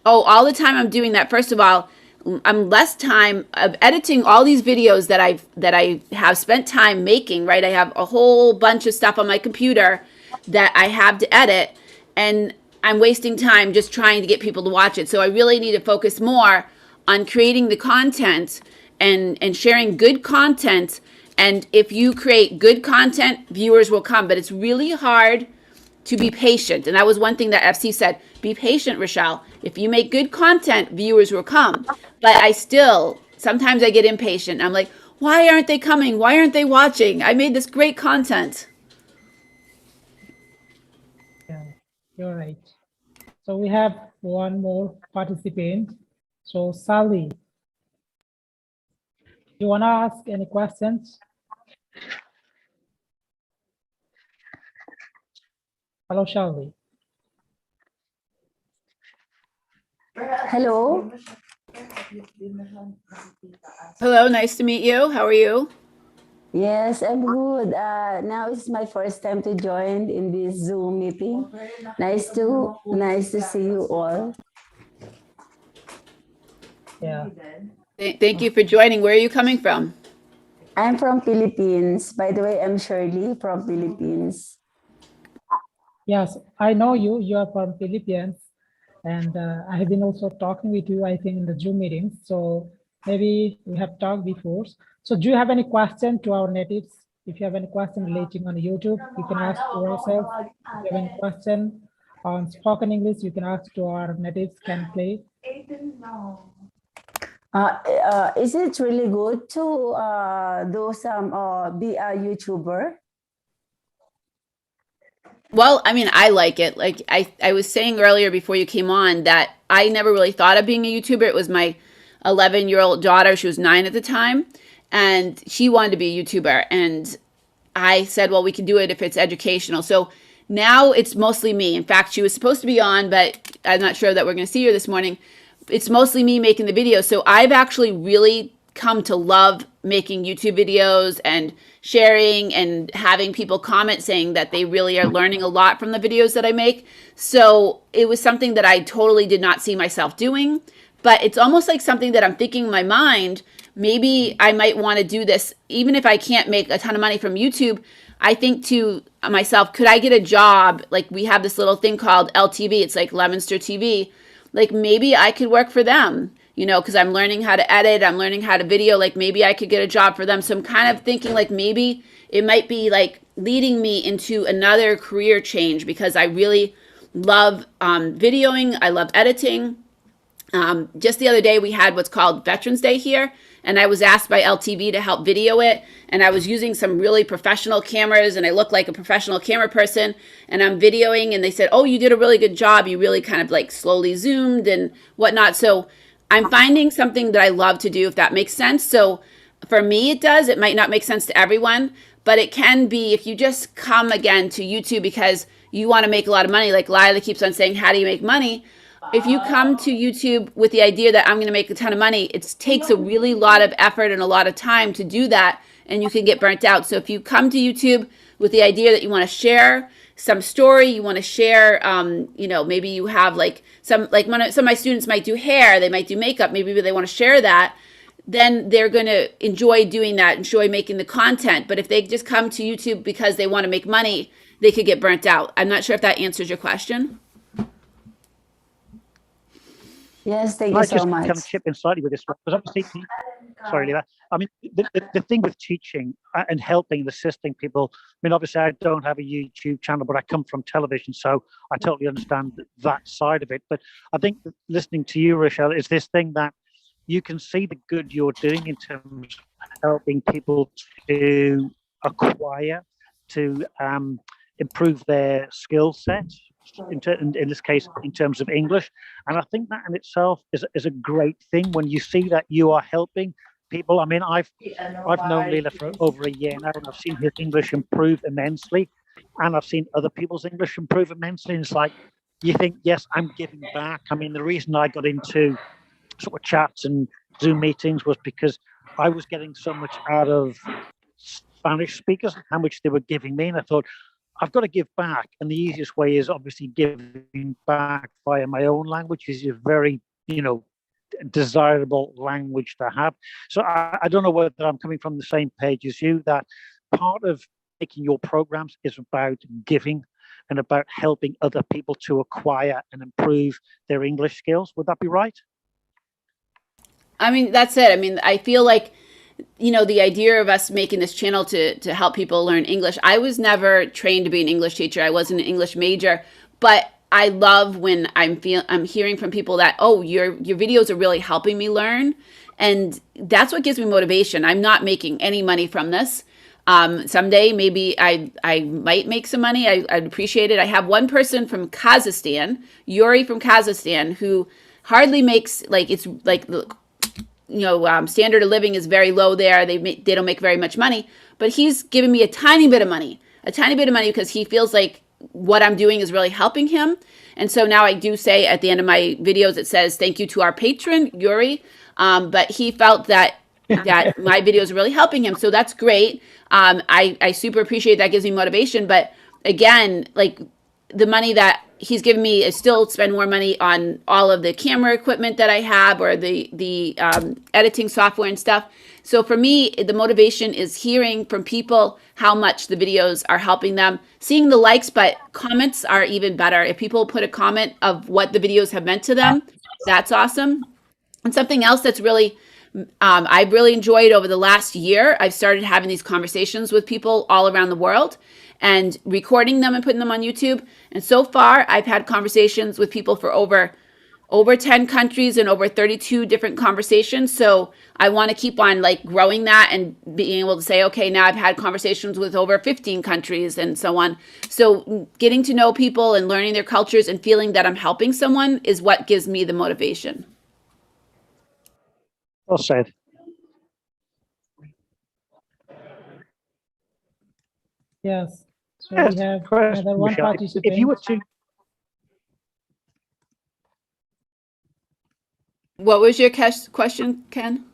oh, all the time I'm doing that, first of all, I'm less time of editing all these videos that I have spent time making, right? I have a whole bunch of stuff on my computer that I have to edit, and I'm wasting time just trying to get people to watch it. So I really need to focus more on creating the content and sharing good content. And if you create good content, viewers will come. But it's really hard to be patient. And that was one thing that FC said, be patient, Rachelle. If you make good content, viewers will come. But sometimes I get impatient. I'm like, why aren't they coming? Why aren't they watching? I made this great content. Yeah, you're right. So we have one more participant. So Sally, you want to ask any questions? Hello, Sally. Hello. Hello, nice to meet you. How are you? Yes, I'm good. Now it's my first time to join in this Zoom meeting. Nice to see you all. Yeah. Thank you for joining. Where are you coming from? I'm from Philippines. By the way, I'm Shirley from Philippines. Yes, I know you. You are from Philippines, and I have been also talking with you, I think, in the Zoom meetings. So maybe we have talked before. So do you have any question to our natives? If you have any question relating on YouTube, you can ask to yourself. If you have any question on spoken English, you can ask to our natives can play. Is it really good to be a YouTuber? Well, I mean, I like it. Like I was saying earlier before you came on that I never really thought of being a YouTuber. It was my 11-year-old daughter. She was 9 at the time, and she wanted to be a YouTuber. And I said, well, we can do it if it's educational. So now it's mostly me. In fact, she was supposed to be on, but I'm not sure that we're going to see her this morning. It's mostly me making the videos. So I've actually really come to love making YouTube videos and sharing and having people comment saying that they really are learning a lot from the videos that I make. So it was something that I totally did not see myself doing, but it's almost like something that I'm thinking in my mind. Maybe I might want to do this, even if I can't make a ton of money from YouTube. I think to myself, could I get a job? Like we have this little thing called LTV. It's like Lemonster TV. Like maybe I could work for them, you know, because I'm learning how to edit. I'm learning how to video. Like maybe I could get a job for them. So I'm kind of thinking like maybe it might be like leading me into another career change because I really love videoing. I love editing. Just the other day, we had what's called Veterans Day here, and I was asked by LTV to help video it. And I was using some really professional cameras, and I look like a professional camera person. And I'm videoing, and they said, "Oh, you did a really good job. You really kind of like slowly zoomed and whatnot." So I'm finding something that I love to do, if that makes sense. So for me, it does. It might not make sense to everyone, but it can be if you just come again to YouTube because you want to make a lot of money. Like Lila keeps on saying, "How do you make money?" If you come to YouTube with the idea that I'm going to make a ton of money, it takes a really lot of effort and a lot of time to do that, and you can get burnt out. So if you come to YouTube with the idea that you want to share some story, you want to share, you know, maybe you have like some of my students might do hair, they might do makeup, maybe they want to share that, then they're going to enjoy doing that, enjoy making the content. But if they just come to YouTube because they want to make money, they could get burnt out. I'm not sure if that answers your question. Yes, thank Can you I so just kind much. of chip in slightly with this one? Because obviously, sorry, Lila. I mean, the thing with teaching and helping and assisting people, I mean, obviously, I don't have a YouTube channel, but I come from television, so I totally understand that side of it. But I think that listening to you, Rachelle, is this thing that you can see the good you're doing in terms of helping people to acquire, to improve their skill set, in this case, in terms of English. And I think that in itself is a great thing when you see that you are helping people. I mean, I've known Lila for over a year now, and I've seen his English improve immensely, and I've seen other people's English improve immensely. And it's like you think, yes, I'm giving back. I mean, the reason I got into sort of chats and Zoom meetings was because I was getting so much out of Spanish speakers, how much they were giving me, and I thought, I've got to give back. And the easiest way is obviously giving back via my own language, which is a very, you know, desirable language to have. So I don't know whether I'm coming from the same page as you, that part of making your programs is about giving and about helping other people to acquire and improve their English skills. Would that be right? I mean, that's it. I mean, I feel like, you know, the idea of us making this channel to help people learn English. I was never trained to be an English teacher. I wasn't an English major, but I love when I'm hearing from people that, oh, your videos are really helping me learn, and that's what gives me motivation. I'm not making any money from this. Someday maybe I might make some money. I'd appreciate it. I have one person from Kazakhstan, Yuri from Kazakhstan, who hardly makes, like, it's like, you know, standard of living is very low there. They don't make very much money, but he's giving me a tiny bit of money because he feels like what I'm doing is really helping him. And so now I do say at the end of my videos, it says, thank you to our patron, Yuri. But he felt that my videos are really helping him. So that's great. I super appreciate that. Gives me motivation. But again, like, the money that he's given me is still spend more money on all of the camera equipment that I have, or the editing software and stuff. So for me, the motivation is hearing from people how much the videos are helping them, seeing the likes, but comments are even better. If people put a comment of what the videos have meant to them, that's awesome. And something else that's really, I've really enjoyed over the last year, I've started having these conversations with people all around the world and recording them and putting them on YouTube. And so far, I've had conversations with people for over over 10 countries and over 32 different conversations. So I want to keep on like growing that and being able to say, okay, now I've had conversations with over 15 countries and so on. So getting to know people and learning their cultures and feeling that I'm helping someone is what gives me the motivation. Well said. Yes. So Yes, we have question, another one Michelle. participant. If you were to, What was your question, Ken?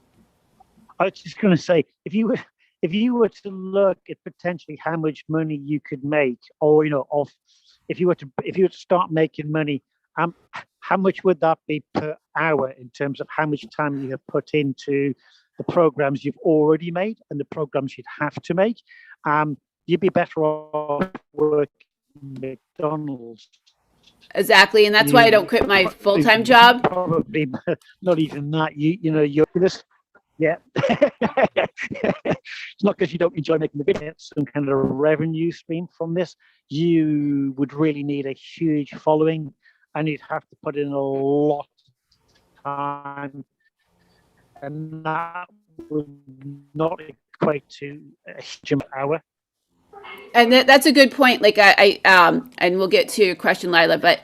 I was just going to say, if you were to look at potentially how much money you could make, or if you were to start making money, how much would that be per hour in terms of how much time you have put into the programs you've already made and the programs you'd have to make? You'd be better off working McDonald's. Exactly. And that's why I don't quit my full-time job. Probably not even that. You're just, yeah. It's not because you don't enjoy making the video, it's some kind of revenue stream from this. You would really need a huge following, and you'd have to put in a lot of time, and that would not equate to a huge hour. And that's a good point. Like and we'll get to your question, Lila, but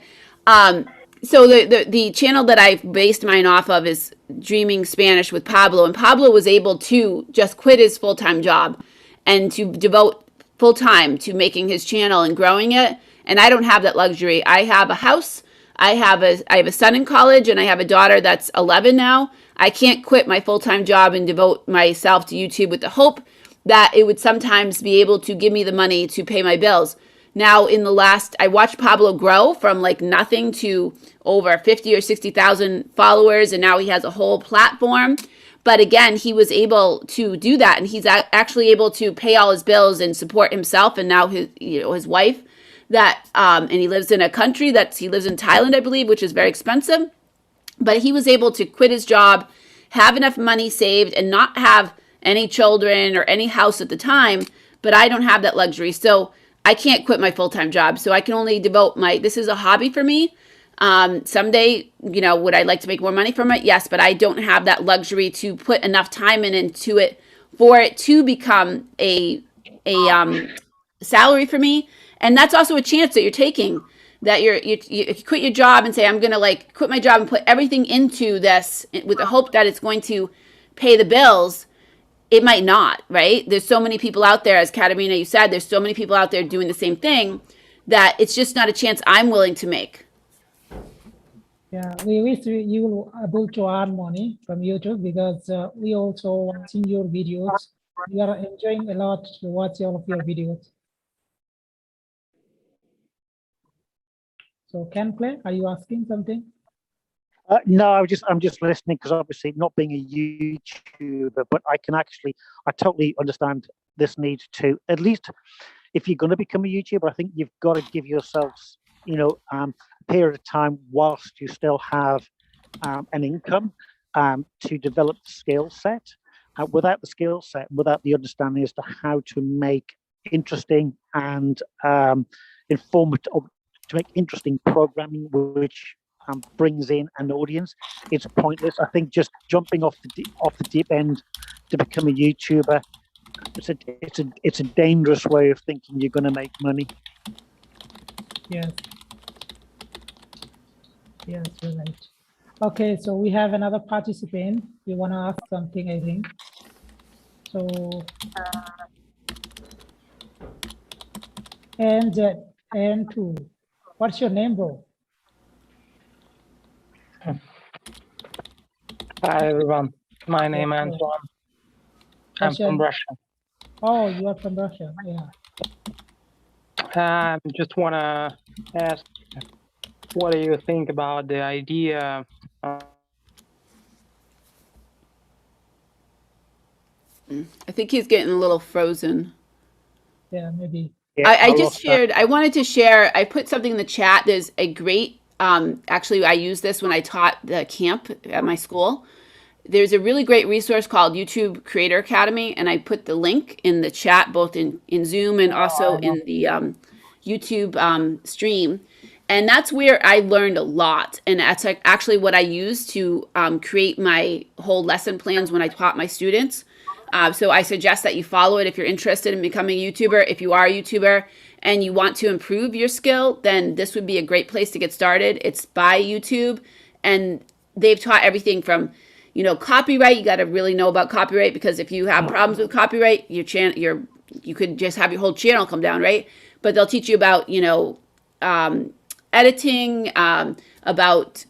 so the channel that I've based mine off of is Dreaming Spanish with Pablo, and Pablo was able to just quit his full-time job and to devote full time to making his channel and growing it. And I don't have that luxury. I have a house. I have a son in college, and I have a daughter that's 11 now. I can't quit my full-time job and devote myself to YouTube with the hope that it would sometimes be able to give me the money to pay my bills. Now, I watched Pablo grow from like nothing to over 50 or 60,000 followers, and now he has a whole platform. But again, he was able to do that, and he's actually able to pay all his bills and support himself, and now his wife. And he lives in a country he lives in Thailand, I believe, which is very expensive. But he was able to quit his job, have enough money saved, and not have any children or any house at the time. But I don't have that luxury. So I can't quit my full-time job. So I can only devote this is a hobby for me. Someday, would I like to make more money from it? Yes, but I don't have that luxury to put enough time into it for it to become a salary for me. And that's also a chance that you're taking, that you quit your job and say, I'm going to like quit my job and put everything into this with the hope that it's going to pay the bills. It might not, right? There's so many people out there, as Katarina, you said, there's so many people out there doing the same thing that it's just not a chance I'm willing to make. Yeah, we wish you will able to earn money from YouTube, because we also watching your videos. We are enjoying a lot to watch all of your videos. So, Ken Clay, are you asking something? No, I'm just listening, because obviously not being a YouTuber, but I totally understand this need to, at least if you're going to become a YouTuber, I think you've got to give yourselves, a period of time whilst you still have an income to develop the skill set. Without the skill set, without the understanding as to how to make interesting and informative, to make interesting programming which brings in an audience, it's pointless. I think just jumping off the deep end to become a YouTuber, it's a dangerous way of thinking you're going to make money. Yes. Yes, you're right. Okay, so we have another participant. We want to ask something, I think. So, and two. What's your name, bro? Hi everyone, my name is Antoine. I'm from Russia. Oh, you are from Russia, yeah. I just want to ask, what do you think about the idea? I think he's getting a little frozen. Yeah, maybe. Yeah, I wanted to share, I put something in the chat. There's a great, actually I used this when I taught the camp at my school. There's a really great resource called YouTube Creator Academy, and I put the link in the chat, both in Zoom and also in the YouTube stream. And that's where I learned a lot. And that's like actually what I used to create my whole lesson plans when I taught my students. So I suggest that you follow it if you're interested in becoming a YouTuber. If you are a YouTuber and you want to improve your skill, then this would be a great place to get started. It's by YouTube, and they've taught everything from, copyright. You got to really know about copyright, because if you have problems with copyright, you could just have your whole channel come down, right? But they'll teach you about, editing, about,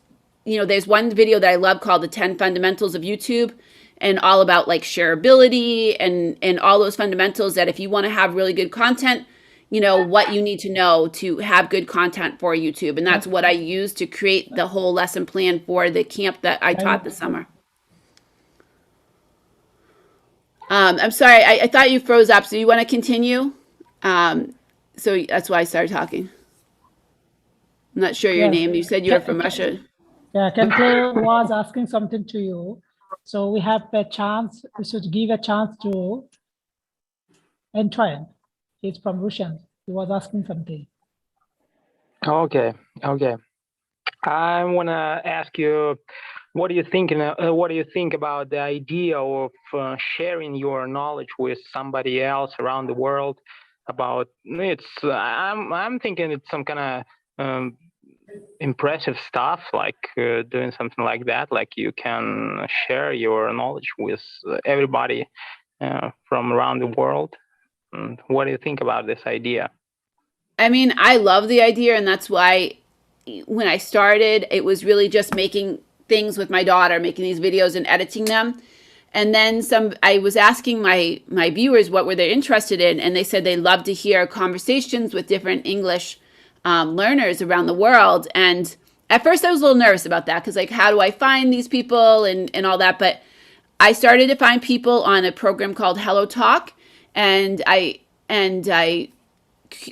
there's one video that I love called the 10 Fundamentals of YouTube, and all about like shareability and all those fundamentals that if you want to have really good content, what you need to know to have good content for YouTube. And that's what I used to create the whole lesson plan for the camp that I taught this summer. I'm sorry, I thought you froze up. So you want to continue? So that's why I started talking. I'm not sure your Yes. name. You said you were from Russia. Yeah, Kente was asking something to you. So we have a chance, we should give a chance to Antoine. He's from Russian. He was asking something. Okay. I want to ask you, what do you think about the idea of sharing your knowledge with somebody else around the world? About it's, I'm thinking it's some kind of impressive stuff, like doing something like that. Like you can share your knowledge with everybody from around the world. And what do you think about this idea? I mean, I love the idea, and that's why when I started, it was really just making things with my daughter, making these videos and editing them. And then I was asking my viewers what were they interested in, and they said they love to hear conversations with different English learners around the world. And at first I was a little nervous about that, because like, how do I find these people and all that? But I started to find people on a program called Hello Talk, and I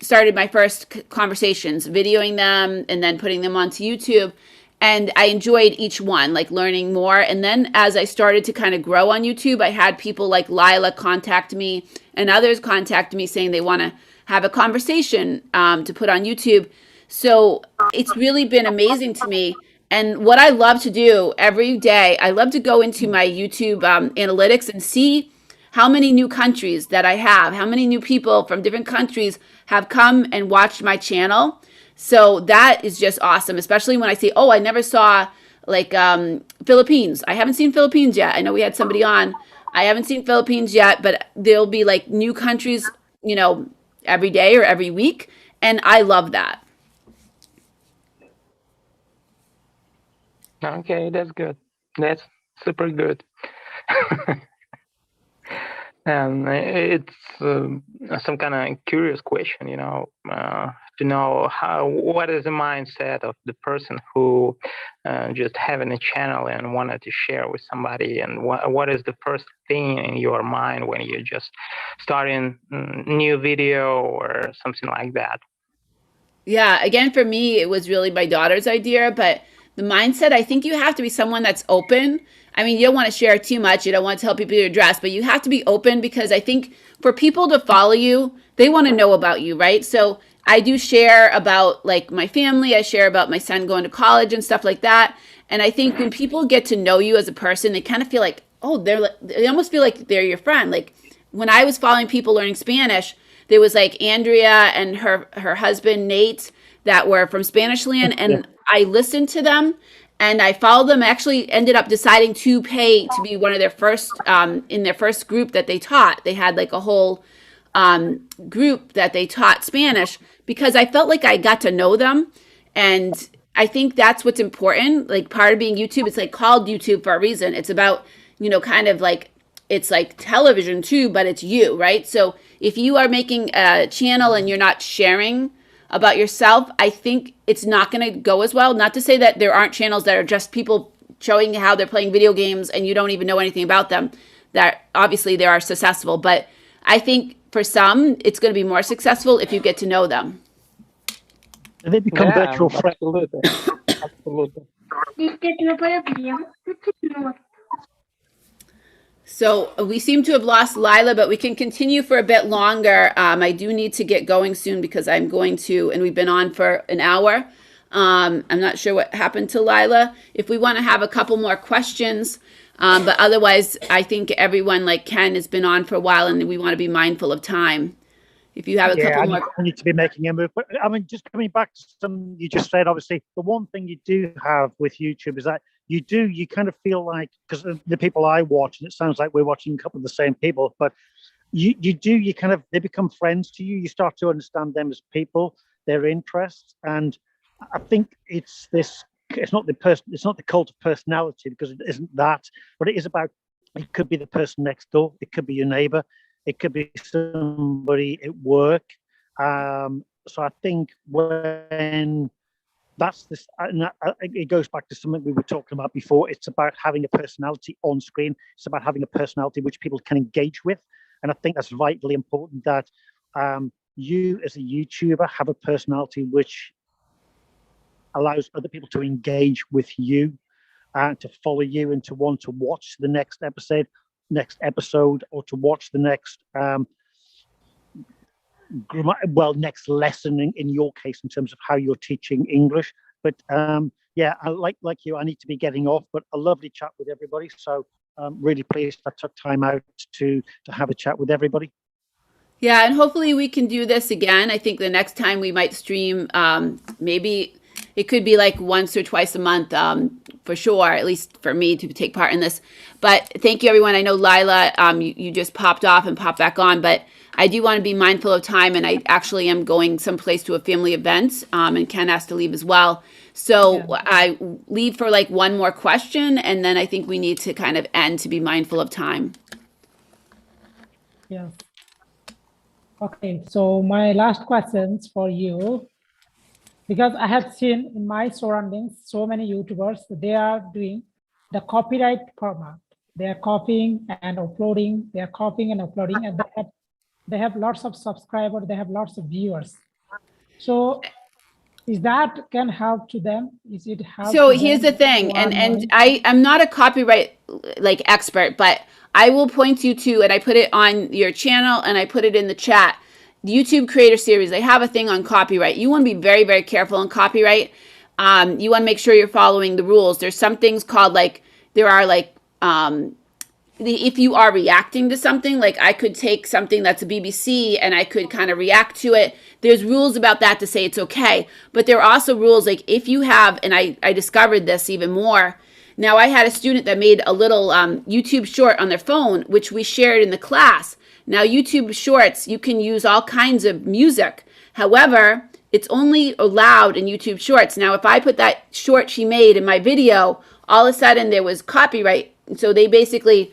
started my first conversations, videoing them and then putting them onto YouTube. And I enjoyed each one, like learning more. And then as I started to kind of grow on YouTube, I had people like Lila contact me, and others contact me saying they want to have a conversation to put on YouTube. So it's really been amazing to me. And what I love to do every day, I love to go into my YouTube analytics and see how many new countries that I have, how many new people from different countries have come and watched my channel. So that is just awesome, especially when I see, oh, I never saw like Philippines. I haven't seen Philippines yet. I know we had somebody on. I haven't seen Philippines yet, but there'll be like new countries, every day or every week. And I love that. Okay, that's good. That's super good. And it's some kind of curious question, to know what is the mindset of the person who just having a channel and wanted to share with somebody, and what is the first thing in your mind when you just starting new video or something like that? Yeah, again, for me, it was really my daughter's idea, but the mindset, I think you have to be someone that's open. I mean, you don't want to share too much. You don't want to tell people your address, but you have to be open, because I think for people to follow you, they want to know about you, right? So I do share about like my family. I share about my son going to college and stuff like that. And I think when people get to know you as a person, they kind of feel like, oh, they almost feel like they're your friend. Like when I was following people learning Spanish, there was like Andrea and her husband, Nate, that were from Spanish land. And I listened to them and I followed them. I actually ended up deciding to pay to be one of their first, in their first group that they taught. They had like a whole group that they taught Spanish, because I felt like I got to know them. And I think that's what's important. Like part of being YouTube, it's like called YouTube for a reason. It's about, kind of like, it's like television too, but it's you, right? So if you are making a channel and you're not sharing about yourself, I think it's not going to go as well. Not to say that there aren't channels that are just people showing how they're playing video games and you don't even know anything about them, that obviously they are successful. But I think for some, it's going to be more successful if you get to know them. And they become virtual friends. Absolutely. Absolutely. So we seem to have lost Lila, but we can continue for a bit longer. I do need to get going soon because I'm going to, and we've been on for an hour. I'm not sure what happened to Lila. If we want to have a couple more questions, but otherwise, I think everyone, like Ken, has been on for a while, and we want to be mindful of time. If you have a couple more. I need to be making a move. But I mean, just coming back to something you just said, obviously, the one thing you do have with YouTube is that you kind of feel like, because the people I watch, and it sounds like we're watching a couple of the same people, but you kind of, they become friends to you. You start to understand them as people, their interests. And I think it's not the cult of personality, because it isn't that, but it is about, it could be the person next door, it could be your neighbor, it could be somebody at work. So I think when that's this, and it goes back to something we were talking about before. It's about having a personality on screen. It's about having a personality which people can engage with. And I think that's vitally important, that you as a YouTuber have a personality which allows other people to engage with you and to follow you and to want to watch the next episode, or to watch the next next lesson in your case, in terms of how you're teaching English. But yeah, I like you, I need to be getting off, but a lovely chat with everybody. So I'm really pleased I took time out to have a chat with everybody. Yeah, and hopefully we can do this again. I think the next time we might stream, maybe it could be like once or twice a month, for sure, at least for me to take part in this. But thank you, everyone. I know Lila, you just popped off and popped back on, but I do want to be mindful of time, and I actually am going someplace to a family event, and Ken has to leave as well. So I leave for like one more question, and then I think we need to kind of end to be mindful of time. Yes. Okay, so my last questions for you, because I have seen in my surroundings so many YouTubers, they are doing the copyright format. They are copying and uploading. They are copying and uploading, and they have lots of subscribers. They have lots of viewers. So is that can help to them? Is it help? So here's the thing, and I'm not a copyright like expert, but I will point you to, and I put it on your channel and I put it in the chat, the YouTube Creator Series. They have a thing on copyright. You want to be very, very careful on copyright. You want to make sure you're following the rules. There's some things called like, there are like, if you are reacting to something, like I could take something that's a BBC and I could kind of react to it. There's rules about that to say it's okay. But there are also rules like if you have, and I discovered this even more. Now, I had a student that made a little YouTube short on their phone, which we shared in the class. Now, YouTube shorts, you can use all kinds of music. However, it's only allowed in YouTube shorts. Now, if I put that short she made in my video, all of a sudden there was copyright. So they basically,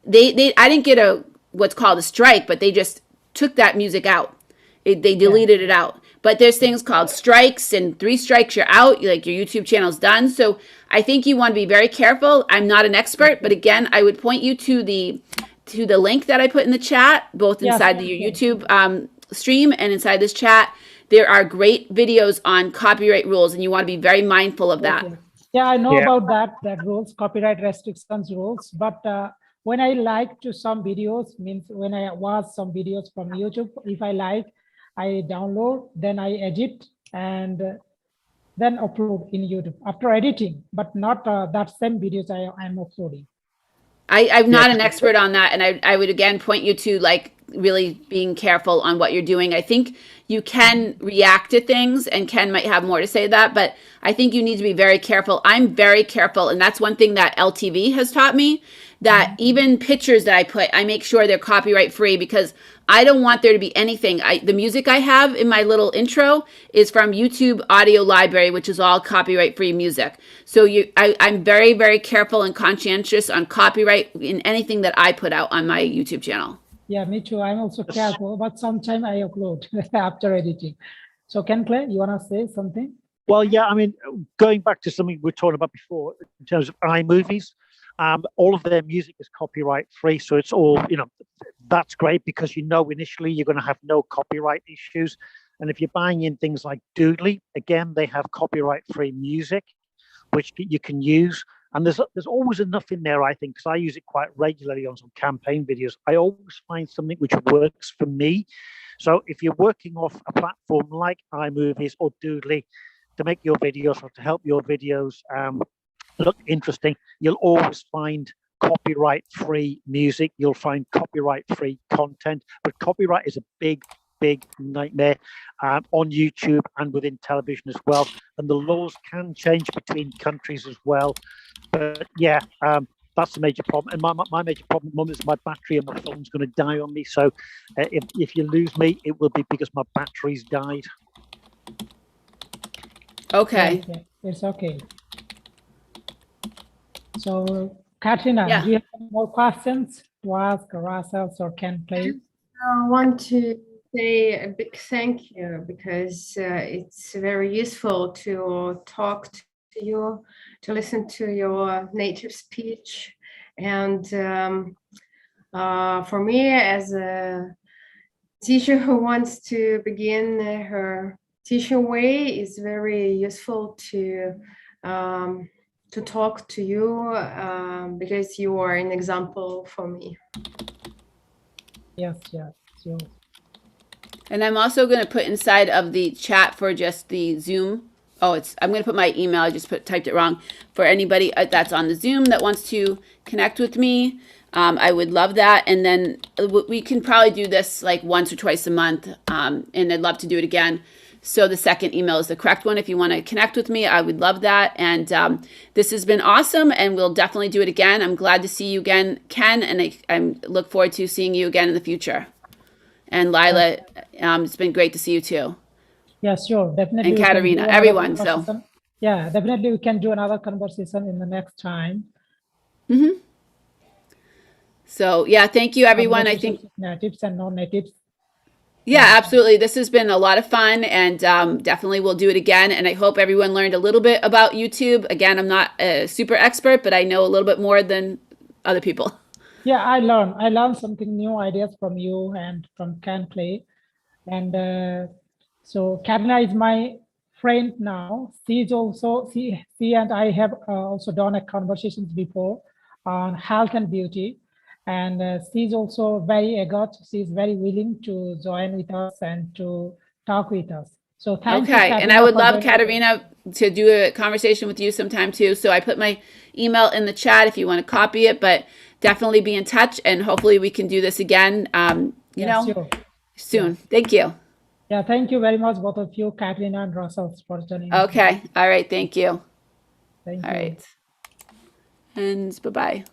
I didn't get what's called a strike, but they just took that music out. They deleted it out. But there's things called strikes, and 3 strikes you're out, like your YouTube channel's done. So I think you want to be very careful. I'm not an expert, but again, I would point you to the link that I put in the chat, both inside your YouTube stream and inside this chat. There are great videos on copyright rules, and you want to be very mindful of that. Yeah, I know about that rules, copyright restrictions rules, but when I like to some videos, means when I watch some videos from YouTube, if I like, I download, then I edit, and then upload in YouTube after editing, but not that same videos I'm uploading. I'm not an expert on that, and I would again point you to like really being careful on what you're doing. I think you can react to things, and Ken might have more to say that, but I think you need to be very careful. I'm very careful, and that's one thing that LTV has taught me, that even pictures that I put, I make sure they're copyright free, because I don't want there to be anything. The music I have in my little intro is from YouTube Audio Library, which is all copyright free music. So I'm very, very careful and conscientious on copyright in anything that I put out on my YouTube channel. Yeah, me too. I'm also careful, but sometimes I upload after editing. So Ken Clay, you want to say something? Well, yeah, I mean, going back to something we were talking about before in terms of iMovies, all of their music is copyright free. So it's all, that's great, because initially you're going to have no copyright issues. And if you're buying in things like Doodly, again, they have copyright free music, which you can use. And there's always enough in there, I think, because I use it quite regularly on some campaign videos. I always find something which works for me. So if you're working off a platform like iMovies or Doodly, to make your videos or to help your videos look interesting, you'll always find copyright-free music. You'll find copyright-free content, but copyright is a big nightmare on YouTube and within television as well. And the laws can change between countries as well. But yeah, that's the major problem. And my major problem, Mum, is my battery on my phone's going to die on me. So if you lose me, it will be because my battery's died. Okay. Yeah, it's okay. So, Katrina, Yeah. do you have any more questions to ask Rachelle or Ken, please? I want to say a big thank you because it's very useful to talk to you, to listen to your native speech. And for me, as a teacher who wants to begin her teaching way, it's very useful to talk to you because you are an example for me. Yes, sure. And I'm also going to put inside of the chat for just the Zoom. Oh, I'm going to put my email. I just typed it wrong. For anybody that's on the Zoom that wants to connect with me, I would love that. And then we can probably do this like once or twice a month. And I'd love to do it again. So the second email is the correct one. If you want to connect with me, I would love that. And this has been awesome, and we'll definitely do it again. I'm glad to see you again, Ken, and I look forward to seeing you again in the future. And Lila, it's been great to see you too. Yeah, sure, definitely. And we can Katerina, do another everyone, so. conversation. Yeah, definitely we can do another conversation in the next time. So yeah, thank you everyone. I Conversations think, with natives and non-natives. yeah, absolutely. This has been a lot of fun, and definitely we'll do it again. And I hope everyone learned a little bit about YouTube. Again, I'm not a super expert, but I know a little bit more than other people. Yeah, I learned something new ideas from you and from Can Play. And so Katrina is my friend now. She and I have also done a conversations before on health and beauty. And she's also very eager. She's very willing to join with us and to talk with us. So thank you, Okay, and Katrina, I would for love joining us. Katerina to do a conversation with you sometime too. So I put my email in the chat if you want to copy it, but definitely be in touch, and hopefully we can do this again, Yeah, sure. soon. Thank you. Yeah, thank you very much, both of you, Katrina and Rachelle, for joining. Okay, all right, thank you. Thank All you. right, and bye-bye.